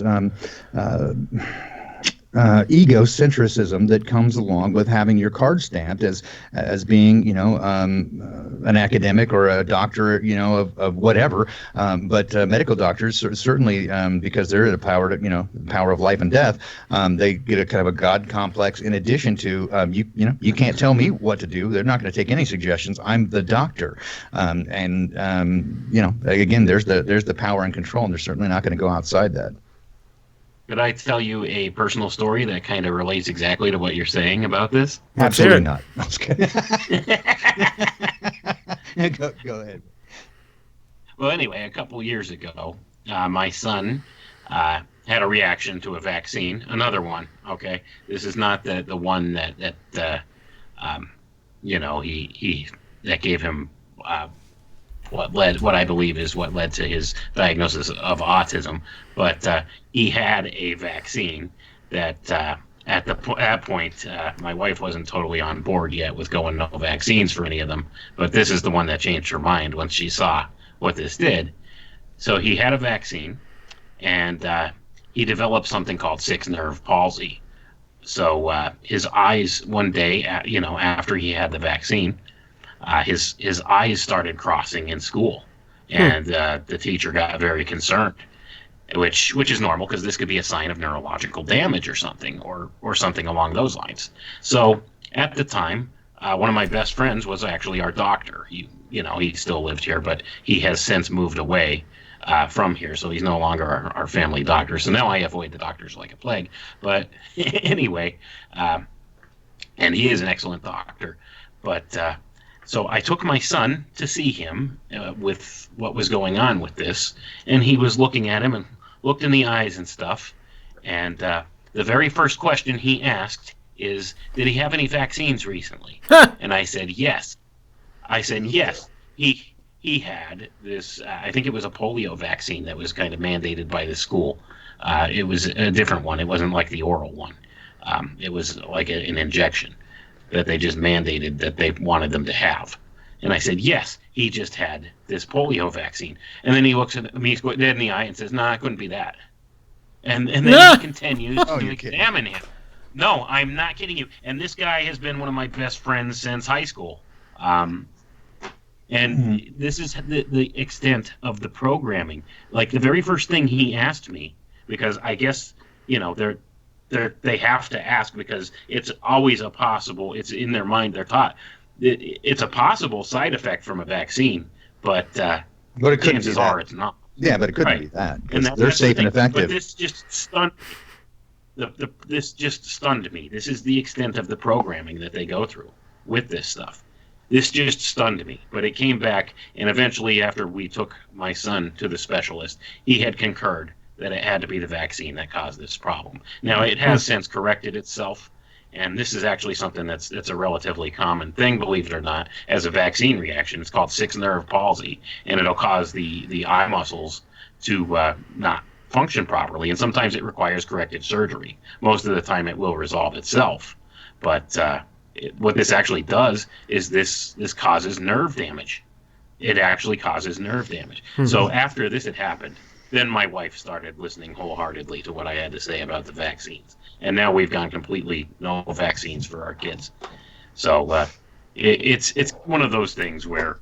egocentrism that comes along with having your card stamped as being an academic or a doctor of whatever, but medical doctors certainly because they're the power of life and death, they get a kind of a God complex in addition to you can't tell me what to do. They're not going to take any suggestions. I'm the doctor, again there's the power and control, and they're certainly not going to go outside that. Could I tell you a personal story that kind of relates exactly to what you're saying about this? Absolutely not. I was kidding. Go ahead. Well, anyway, a couple years ago, my son had a reaction to a vaccine. Another one. Okay, this is not the one that gave him what I believe is what led to his diagnosis of autism. But he had a vaccine that at that point, my wife wasn't totally on board yet with going no vaccines for any of them. But this is the one that changed her mind once she saw what this did. So he had a vaccine, and he developed something called sixth nerve palsy. So his eyes one day, after he had the vaccine, his eyes started crossing in school, and the teacher got very concerned, which is normal because this could be a sign of neurological damage or something, or something along those lines. So at the time, one of my best friends was actually our doctor. He still lived here, but he has since moved away from here, so he's no longer our family doctor. So now I avoid the doctors like a plague. But anyway, and he is an excellent doctor, but. So I took my son to see him with what was going on with this, and he was looking at him and looked in the eyes and stuff. And the very first question he asked is, did he have any vaccines recently? And I said, yes. I said, yes. He had this, I think it was a polio vaccine that was kind of mandated by the school. It was a different one. It wasn't like the oral one. It was like an injection that they just mandated that they wanted them to have. And I said, yes, he just had this polio vaccine. And then he looks at me dead in the eye and says, no, it couldn't be that. And then he continues to examine him. No, I'm not kidding you. And this guy has been one of my best friends since high school. This is the extent of the programming. Like the very first thing he asked me, because I guess, they have to ask because it's always a possible, it's in their mind, they're taught, it's a possible side effect from a vaccine, but chances are it's not. Yeah, but it couldn't be that. And they're safe and effective. But this just stunned this just stunned me. This is the extent of the programming that they go through with this stuff. This just stunned me. But it came back, and eventually after we took my son to the specialist, he had concurred that it had to be the vaccine that caused this problem. Now, it has since corrected itself, and this is actually something that's a relatively common thing, believe it or not, as a vaccine reaction. It's called sixth nerve palsy, and it'll cause the eye muscles to not function properly, and sometimes it requires corrective surgery. Most of the time it will resolve itself, but what this actually does is this causes nerve damage. It actually causes nerve damage. So after this had happened, then my wife started listening wholeheartedly to what I had to say about the vaccines. And now we've gone completely no vaccines for our kids. So it's one of those things where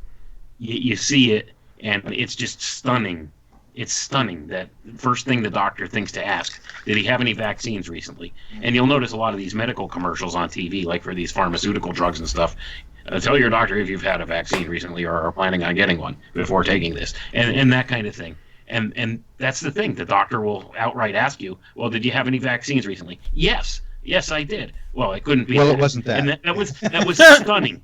you see it, and it's just stunning. It's stunning that first thing the doctor thinks to ask, did he have any vaccines recently? And you'll notice a lot of these medical commercials on TV, like for these pharmaceutical drugs and stuff. Tell your doctor if you've had a vaccine recently or are planning on getting one before taking this, and that kind of thing. And that's the thing. The doctor will outright ask you, well, did you have any vaccines recently? Yes, I did. Well, it couldn't be. Well, it wasn't that. And that was stunning.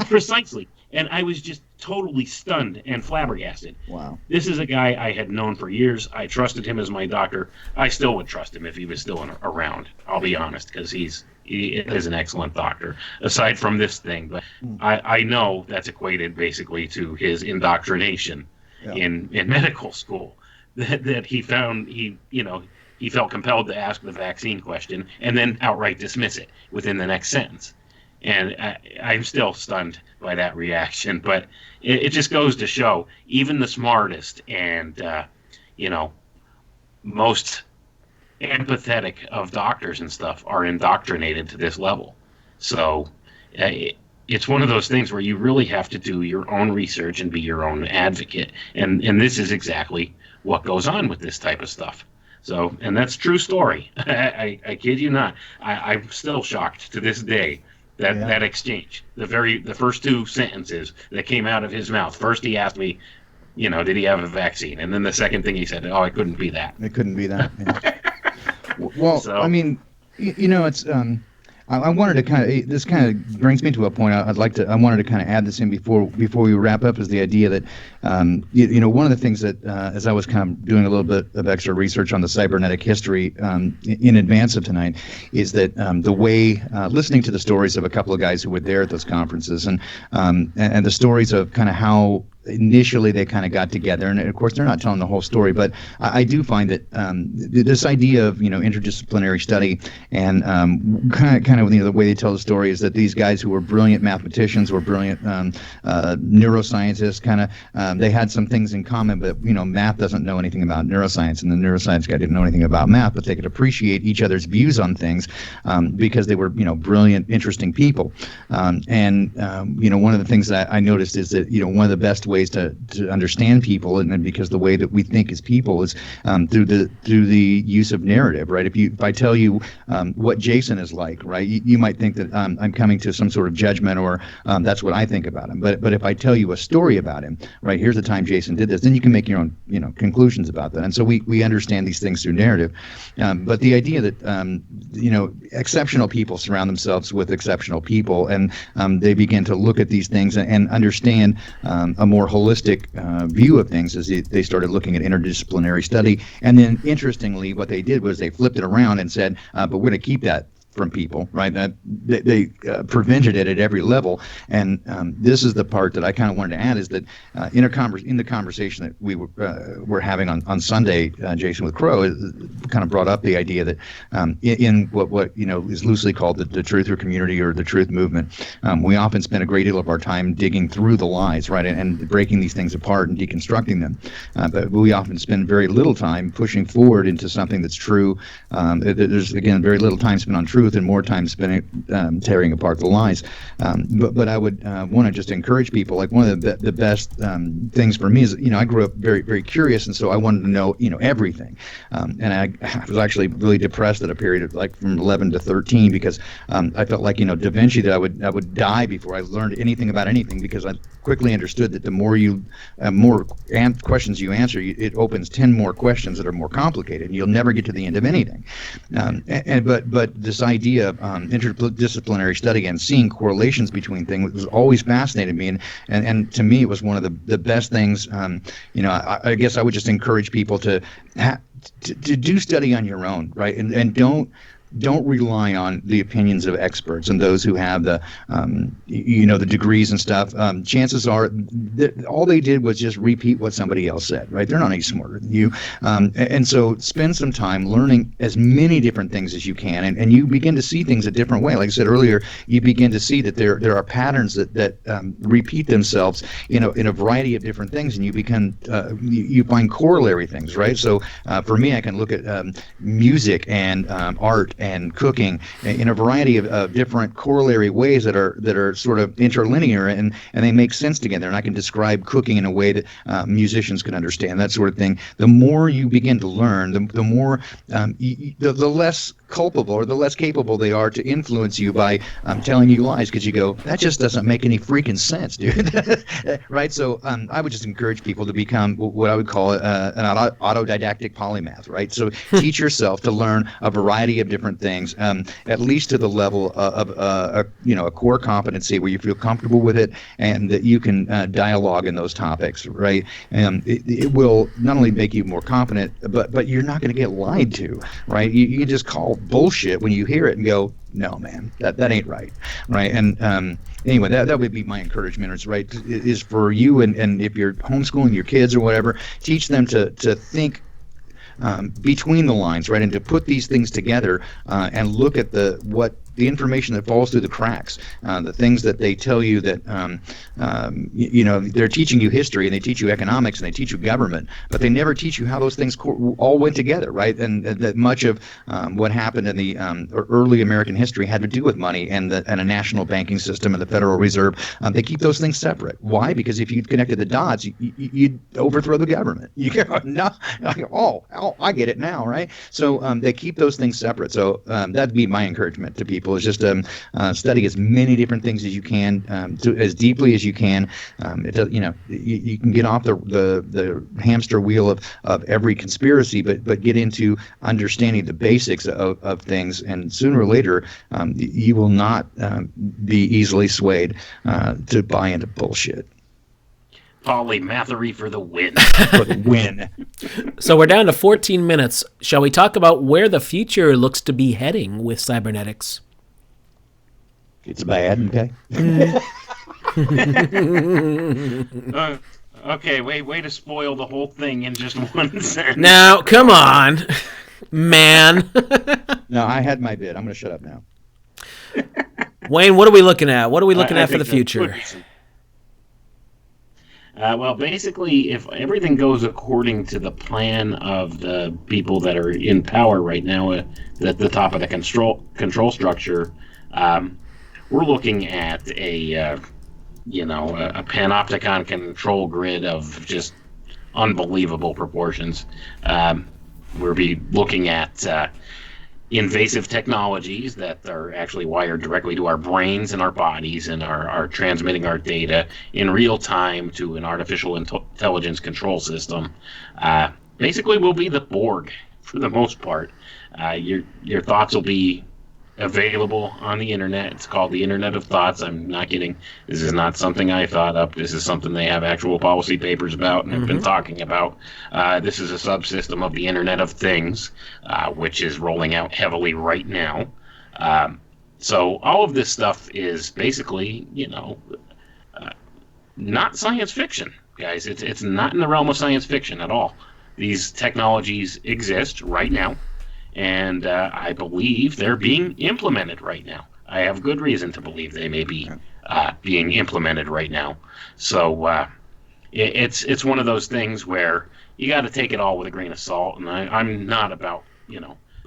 Precisely. And I was just totally stunned and flabbergasted. Wow. This is a guy I had known for years. I trusted him as my doctor. I still would trust him if he was still around. I'll be honest, because he is an excellent doctor, aside from this thing. But I know that's equated basically to his indoctrination in medical school. That he found he felt compelled to ask the vaccine question and then outright dismiss it within the next sentence. And I'm still stunned by that reaction, but it just goes to show even the smartest and most empathetic of doctors and stuff are indoctrinated to this level. So it's one of those things where you really have to do your own research and be your own advocate. And this is exactly what goes on with this type of stuff. So, and that's true story. I kid you not. I'm still shocked to this day that exchange. The first two sentences that came out of his mouth. First, he asked me, did he have a vaccine? And then the second thing he said, oh, it couldn't be that. It couldn't be that. Yeah. Well, so, I mean, it's. I wanted to this kind of brings me to a point I wanted to kind of add this in before we wrap up, is the idea that, one of the things that, as I was kind of doing a little bit of extra research on the cybernetic history in advance of tonight, is that the way, listening to the stories of a couple of guys who were there at those conferences and the stories of kind of how initially they kind of got together, and of course they're not telling the whole story, but I do find that this idea of interdisciplinary study and kind of the way they tell the story is that these guys who were brilliant mathematicians or brilliant neuroscientists kind of they had some things in common, but math doesn't know anything about neuroscience, and the neuroscience guy didn't know anything about math, but they could appreciate each other's views on things because they were brilliant, interesting people. And one of the things that I noticed is that one of the best ways to understand people, and because the way that we think as people is through the use of narrative, right? If I tell you what Jason is like, right, you might think that I'm coming to some sort of judgment, or that's what I think about him. But if I tell you a story about him, right, here's the time Jason did this, then you can make your own conclusions about that. And so we understand these things through narrative. But the idea that exceptional people surround themselves with exceptional people, and they begin to look at these things and understand a more holistic view of things as they started looking at interdisciplinary study. And then interestingly, what they did was they flipped it around and said, but we're going to keep that from people, right? That they prevented it at every level. And this is the part that I kind of wanted to add, is that in the conversation that we were having on Sunday, Jason, with Crow, kind of brought up the idea that in what is loosely called the truther community or the truth movement, we often spend a great deal of our time digging through the lies, right, and breaking these things apart and deconstructing them. But we often spend very little time pushing forward into something that's true. There's, again, very little time spent on truth and more time spent tearing apart the lies. But I would want to just encourage people. Like, one of the best things for me is, I grew up very, very curious, and so I wanted to know, everything. And I was actually really depressed at a period of like from 11 to 13 because I felt like, eventually that I would die before I learned anything about anything, because I quickly understood that the more questions you answer, it opens 10 more questions that are more complicated, and you'll never get to the end of anything. But this idea of interdisciplinary study and seeing correlations between things was always fascinating me, and to me it was one of the best things. I guess I would just encourage people to do study on your own, right? And don't rely on the opinions of experts and those who have the degrees and stuff. Chances are that all they did was just repeat what somebody else said, right? They're not any smarter than you. And so spend some time learning as many different things as you can, and you begin to see things a different way. Like I said earlier, you begin to see that there are patterns that repeat themselves in a variety of different things, and you find corollary things, right? So for me, I can look at music and art and cooking in a variety of different corollary ways that are sort of interlinear, and they make sense together. And I can describe cooking in a way that musicians can understand, that sort of thing. The more you begin to learn, the more the less culpable or the less capable they are to influence you by telling you lies, because you go, that just doesn't make any freaking sense, dude. Right? So I would just encourage people to become what I would call an autodidactic polymath, right? So teach yourself to learn a variety of different things, at least to the level of a core competency where you feel comfortable with it and that you can dialogue in those topics, right? It will not only make you more competent, but you're not going to get lied to, right? You can just call bullshit when you hear it and go, no, man, that ain't right, right? And anyway, that would be my encouragement, is for you, and if you're homeschooling your kids or whatever, teach them to think between the lines, right, and to put these things together and look at what the information that falls through the cracks, the things that they tell you that, they're teaching you history, and they teach you economics, and they teach you government, but they never teach you how those things all went together, right? And that much of what happened in the early American history had to do with money and a national banking system and the Federal Reserve. They keep those things separate. Why? Because if you connected the dots, you'd overthrow the government. You go, no, I get it now, right? So they keep those things separate. So that'd be my encouragement to people, is just study as many different things as you can, as deeply as you can. You can get off the hamster wheel of every conspiracy, but get into understanding the basics of things, and sooner or later you will not be easily swayed to buy into bullshit. Polymathery for the win. For the win. So we're down to 14 minutes. Shall we talk about where the future looks to be heading with cybernetics? It's bad, okay? Okay, way to spoil the whole thing in just one sentence. Now, come on, man. No, I had my bid. I'm going to shut up now. Wayne, what are we looking at? What are we looking at for the future? Well, basically, if everything goes according to the plan of the people that are in power right now at the top of the control structure, we're looking at a panopticon control grid of just unbelievable proportions. We'll be looking at invasive technologies that are actually wired directly to our brains and our bodies and are transmitting our data in real time to an artificial intelligence control system. Basically, we'll be the Borg for the most part. Your thoughts will be available on the internet. It's called the Internet of Thoughts. I'm not kidding. This is not something I thought up. This is something they have actual policy papers about and have been talking about. This is a subsystem of the Internet of Things, which is rolling out heavily right now. So all of this stuff is basically, not science fiction, guys. It's not in the realm of science fiction at all. These technologies exist right now, and I believe they're being implemented right now. I have good reason to believe they may be being implemented right now. So it's one of those things where you got to take it all with a grain of salt. And I'm not about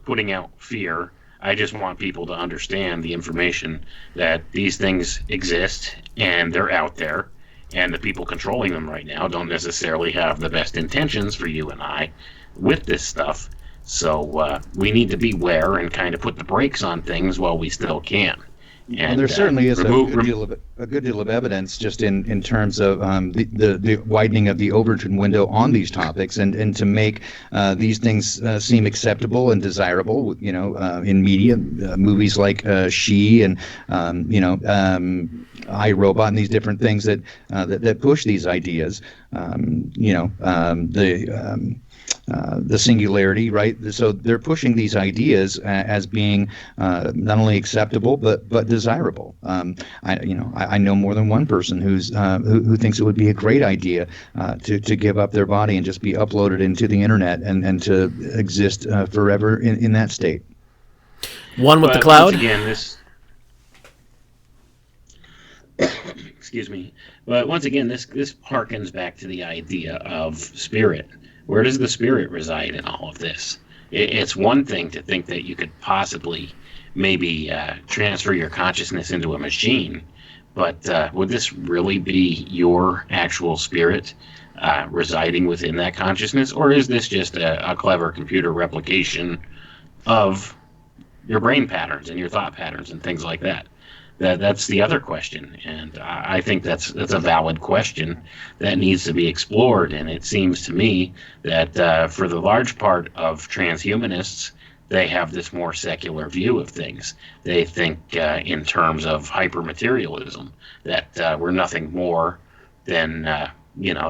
putting out fear. I just want people to understand the information that these things exist and they're out there, and the people controlling them right now don't necessarily have the best intentions for you and I with this stuff. So we need to beware and kind of put the brakes on things while we still can. And there certainly is a good deal of evidence just in terms of the widening of the Overton window on these topics, and to make these things seem acceptable and desirable, in media, movies like She and I, Robot, and these different things that push these ideas. The singularity, right? So they're pushing these ideas as being not only acceptable but desirable. I know more than one person who thinks it would be a great idea to give up their body and just be uploaded into the internet and to exist forever in that state. One with the cloud. Again, excuse me. But once again, this harkens back to the idea of spirit. Where does the spirit reside in all of this? It's one thing to think that you could possibly maybe transfer your consciousness into a machine, but would this really be your actual spirit residing within that consciousness? Or is this just a clever computer replication of your brain patterns and your thought patterns and things like that? That's the other question, and I think that's a valid question that needs to be explored. And it seems to me that for the large part of transhumanists, they have this more secular view of things. They think in terms of hypermaterialism, that we're nothing more than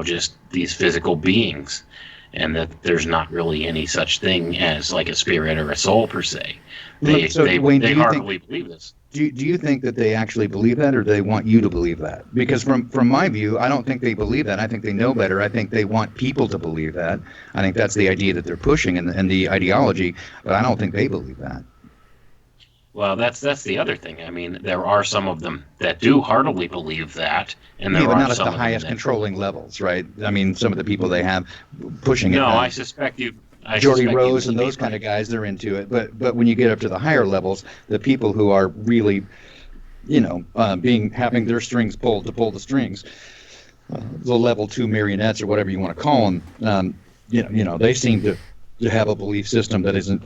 just these physical beings, and that there's not really any such thing as like a spirit or a soul per se. They hardly believe this. Do you think that they actually believe that, or do they want you to believe that? Because from my view, I don't think they believe that. I think they know better. I think they want people to believe that. I think that's the idea that they're pushing and the ideology, but I don't think they believe that. Well, that's the other thing. I mean, there are some of them that do heartily believe that, and there but are not at some the highest controlling levels, right? I mean, some of the people they have pushing it. No, I suspect you. Geordie Rose and those kind of guys, they're into it. But when you get up to the higher levels, the people who are really, having their strings pulled to pull the strings, the level 2 marionettes or whatever you want to call them, they seem to have a belief system that isn't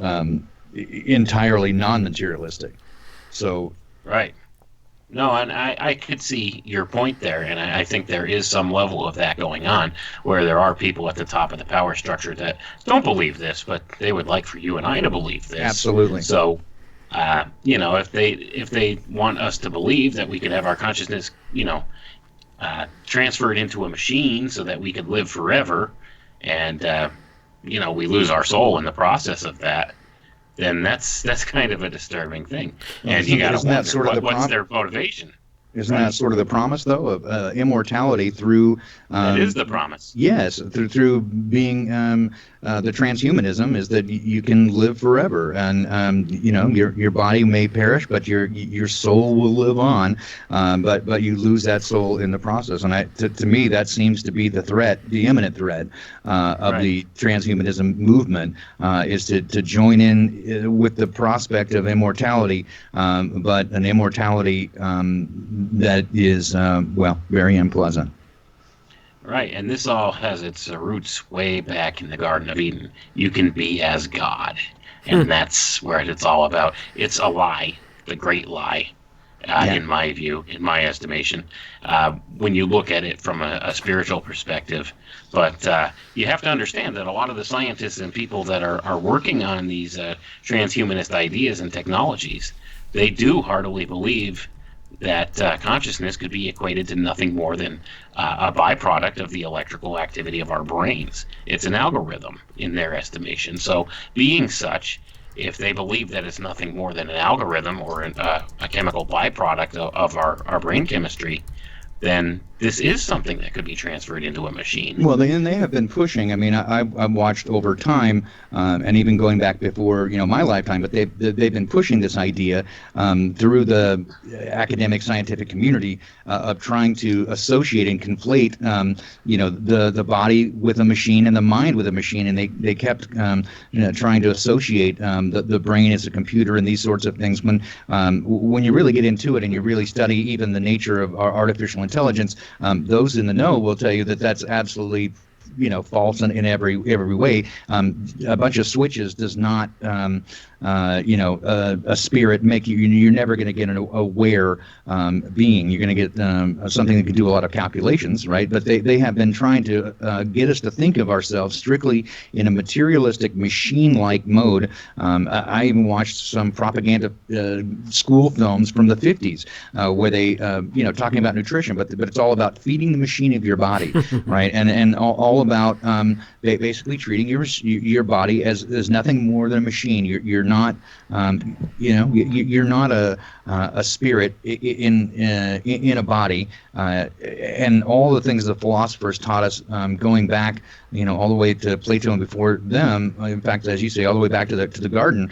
entirely non-materialistic. So right. No, and I could see your point there, and I think there is some level of that going on, where there are people at the top of the power structure that don't believe this, but they would like for you and I to believe this. Absolutely. So, if they want us to believe that we could have our consciousness, transferred into a machine so that we could live forever, and we lose our soul in the process of that, then that's kind of a disturbing thing. And you got to wonder what's their motivation. Isn't that sort of the promise, though, of immortality through? That is the promise. Yes, through being the transhumanism is that you can live forever, and your body may perish, but your soul will live on, but you lose that soul in the process. And to me, that seems to be the threat, the imminent threat of the transhumanism movement, is to join in with the prospect of immortality, but an immortality that is very unpleasant. Right, and this all has its roots way back in the Garden of Eden. You can be as God, and that's where it's all about. It's a lie, the great lie, in my view, in my estimation, when you look at it from a spiritual perspective. But you have to understand that a lot of the scientists and people that are working on these transhumanist ideas and technologies, they do heartily believe that consciousness could be equated to nothing more than a byproduct of the electrical activity of our brains. It's an algorithm in their estimation. So being such, if they believe that it's nothing more than an algorithm or a chemical byproduct of our brain chemistry, then this is something that could be transferred into a machine. Well, they have been pushing. I mean, I've watched over time, and even going back before my lifetime, but they've been pushing this idea through the academic scientific community of trying to associate and conflate the body with a machine and the mind with a machine, and they kept trying to associate the brain as a computer and these sorts of things. When you really get into it and you really study even the nature of our artificial intelligence, those in the know will tell you that that's absolutely false in every way. A bunch of switches does not a spirit make you. You're never going to get an aware being. You're going to get something that can do a lot of calculations, right? But they have been trying to get us to think of ourselves strictly in a materialistic, machine-like mode. I even watched some propaganda school films from the 50s where they talking about nutrition, but it's all about feeding the machine of your body, right? And all about basically treating your body as nothing more than a machine. You're not you're not a spirit in a body, and all the things the philosophers taught us going back all the way to Plato and before them, in fact, as you say, all the way back to the garden,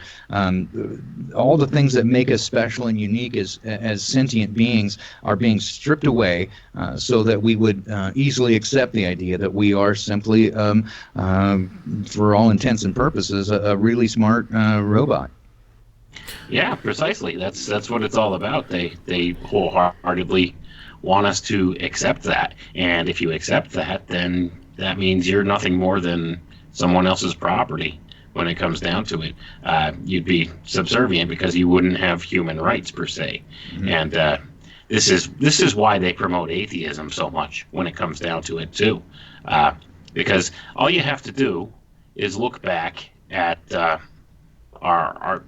all the things that make us special and unique as sentient beings are being stripped away, so that we would easily accept the idea that we are simply, for all intents and purposes, a really smart robot. Yeah, precisely. That's what it's all about. They wholeheartedly want us to accept that, and if you accept that, then that means you're nothing more than someone else's property. When it comes down to it, you'd be subservient because you wouldn't have human rights per se. Mm-hmm. And this is why they promote atheism so much when it comes down to it too, because all you have to do is look back at our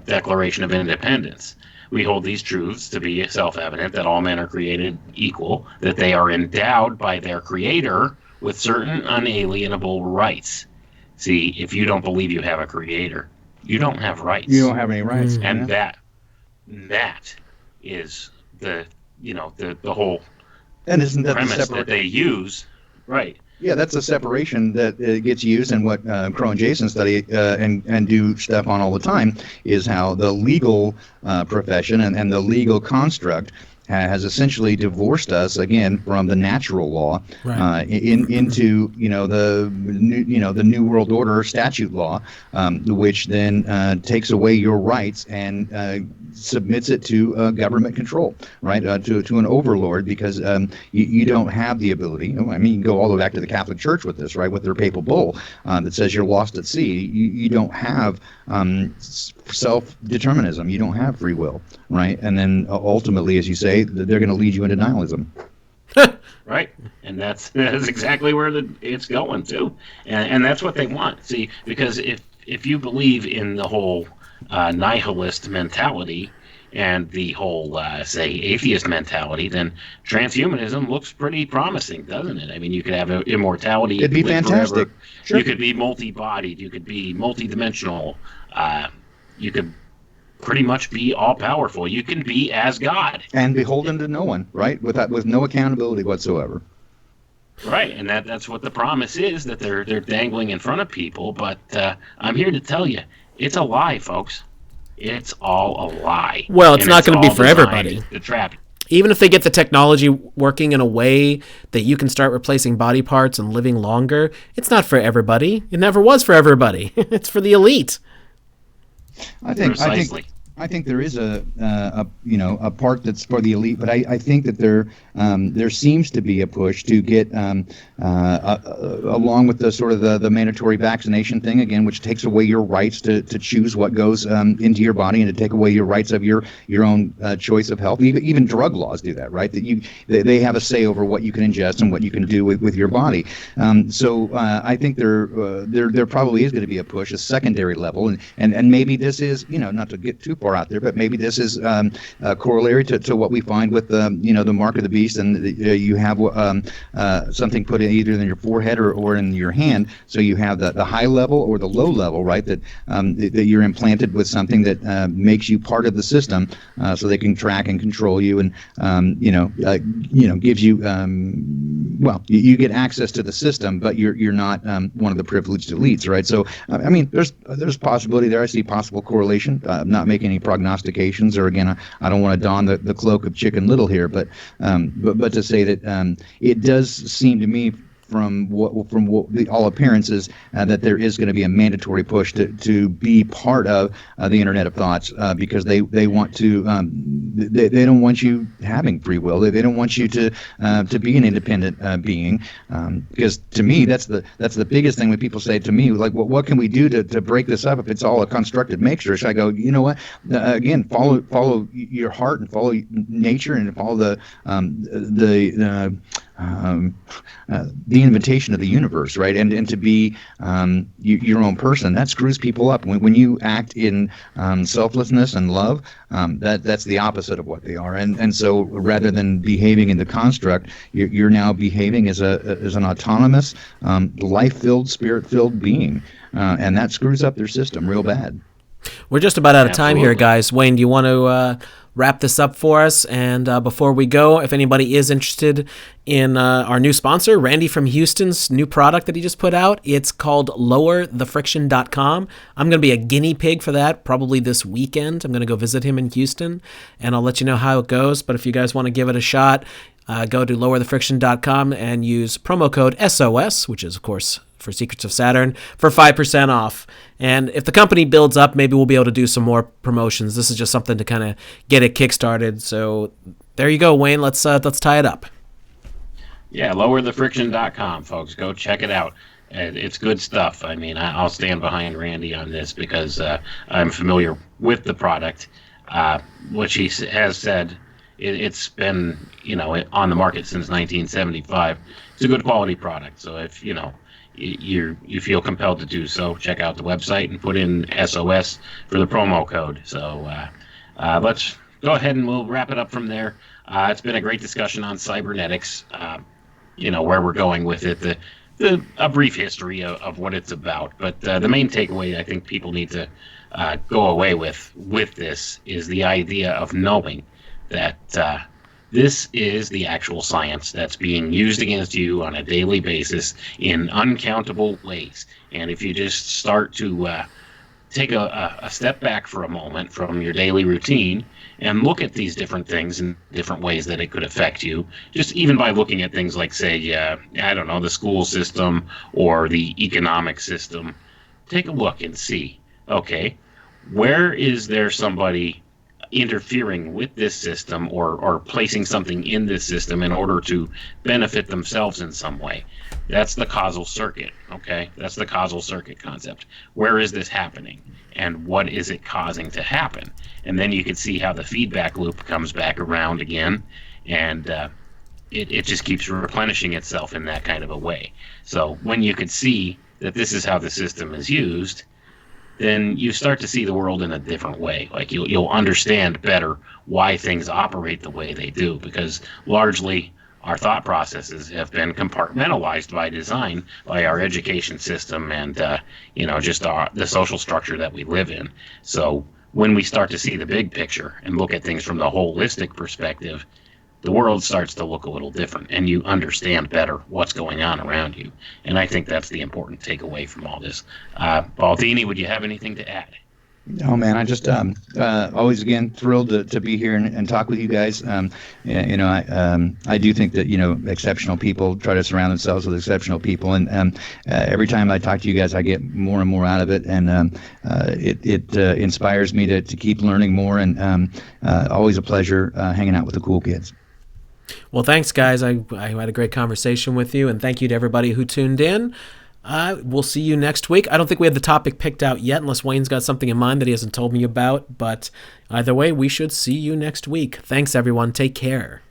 Declaration of Independence. We hold these truths to be self-evident, that all men are created equal, that they are endowed by their creator with certain unalienable rights. See, if you don't believe you have a creator, you don't have rights. You don't have any rights. And that is the whole and isn't that premise that they use, right? Yeah, that's a separation that gets used, and what Crow and Jason study and do stuff on all the time is how the legal profession and the legal construct has essentially divorced us again from the natural law, right, into the New World Order statute law, which then takes away your rights and submits it to government control, right, to an overlord, because you don't have the ability. I mean, you can go all the way back to the Catholic Church with this, right, with their papal bull that says you're lost at sea. You don't have self-determinism. You don't have free will, right? And then ultimately, as you say, they're going to lead you into nihilism. Right, and that's exactly where it's going to, and that's what they want. See, because if you believe in the whole nihilist mentality and the whole, say, atheist mentality, then transhumanism looks pretty promising, doesn't it? I mean, you could have immortality. It'd be fantastic. Sure. You could be multi-bodied. You could be multi-dimensional. You could pretty much be all-powerful. You can be as God. And beholden to no one, right? With no accountability whatsoever. Right, and that's what the promise is, that they're dangling in front of people. But I'm here to tell you, it's a lie, folks. It's all a lie. Well, it's not going to be for everybody. The trap. Even if they get the technology working in a way that you can start replacing body parts and living longer, it's not for everybody. It never was for everybody. It's for the elite. I think there is a part that's for the elite, but I think that there seems to be a push to get along with the sort of the mandatory vaccination thing again, which takes away your rights to choose what goes into your body and to take away your rights of your own choice of health. Even drug laws do that, right? That they have a say over what you can ingest and what you can do with your body. So I think there probably is going to be a push, a secondary level, and maybe this is not to get too far far out there, but maybe this is corollary to what we find with the mark of the beast, and you have something put in either in your forehead or in your hand. So you have the high level or the low level, right? That you're implanted with something that makes you part of the system, so they can track and control you, and gives you you get access to the system, but you're not one of the privileged elites, right? So I mean, there's possibility there. I see possible correlation. I'm not making any prognostications, or again, I don't want to don the cloak of Chicken Little here, but to say that it does seem to me from all appearances that there is going to be a mandatory push to be part of the Internet of Thoughts, because they want to they don't want you having free will. They don't want you to be an independent being, because to me that's the biggest thing when people say to me, like, what can we do to break this up if it's all a constructed matrix? I go, you know what? Again, follow your heart and follow nature and follow the invitation of the universe, right? And to be your own person. That screws people up. When you act in selflessness and love, that's the opposite of what they are. And so rather than behaving in the construct, you're now behaving as an autonomous, life-filled, spirit-filled being, and that screws up their system real bad. We're just about out of time here, guys. Wayne, do you want to wrap this up for us? And before we go, if anybody is interested in our new sponsor, Randy from Houston's new product that he just put out, it's called lowerthefriction.com. I'm going to be a guinea pig for that probably this weekend. I'm going to go visit him in Houston, and I'll let you know how it goes. But if you guys want to give it a shot, go to lowerthefriction.com and use promo code SOS, which is, of course, for Secrets of Saturn, for 5% off. And if the company builds up, maybe we'll be able to do some more promotions. This is just something to kind of get it kickstarted. So there you go, Wayne. Let's tie it up. Yeah, lowerthefriction.com, folks. Go check it out. It's good stuff. I mean, I'll stand behind Randy on this because I'm familiar with the product. What she has said, it's been on the market since 1975. It's a good quality product. So if you feel compelled to do so, check out the website and put in SOS for the promo code. So let's go ahead and we'll wrap it up from there. It's been a great discussion on cybernetics, where we're going with it, a brief history of what it's about. But the main takeaway I think people need to go away with this is the idea of knowing that this is the actual science that's being used against you on a daily basis in uncountable ways. And if you just start to take a step back for a moment from your daily routine and look at these different things in different ways that it could affect you, just even by looking at things like, say, the school system or the economic system, take a look and see, okay, where is there somebody interfering with this system or placing something in this system in order to benefit themselves in some way? That's the causal circuit, okay? That's the causal circuit concept. Where is this happening? And what is it causing to happen? And then you can see how the feedback loop comes back around again, and it just keeps replenishing itself in that kind of a way. So when you could see that this is how the system is used, then you start to see the world in a different way. Like you'll understand better why things operate the way they do, because largely our thought processes have been compartmentalized by design, by our education system and just the social structure that we live in. So when we start to see the big picture and look at things from the holistic perspective, the world starts to look a little different, and you understand better what's going on around you. And I think that's the important takeaway from all this. Baldini, would you have anything to add? No, man. I just always again thrilled to be here and talk with you guys. I do think that exceptional people try to surround themselves with exceptional people, and every time I talk to you guys, I get more and more out of it, and it inspires me to keep learning more. And always a pleasure hanging out with the cool kids. Well, thanks, guys. I had a great conversation with you, and thank you to everybody who tuned in. We'll see you next week. I don't think we have the topic picked out yet, unless Wayne's got something in mind that he hasn't told me about. But either way, we should see you next week. Thanks, everyone. Take care.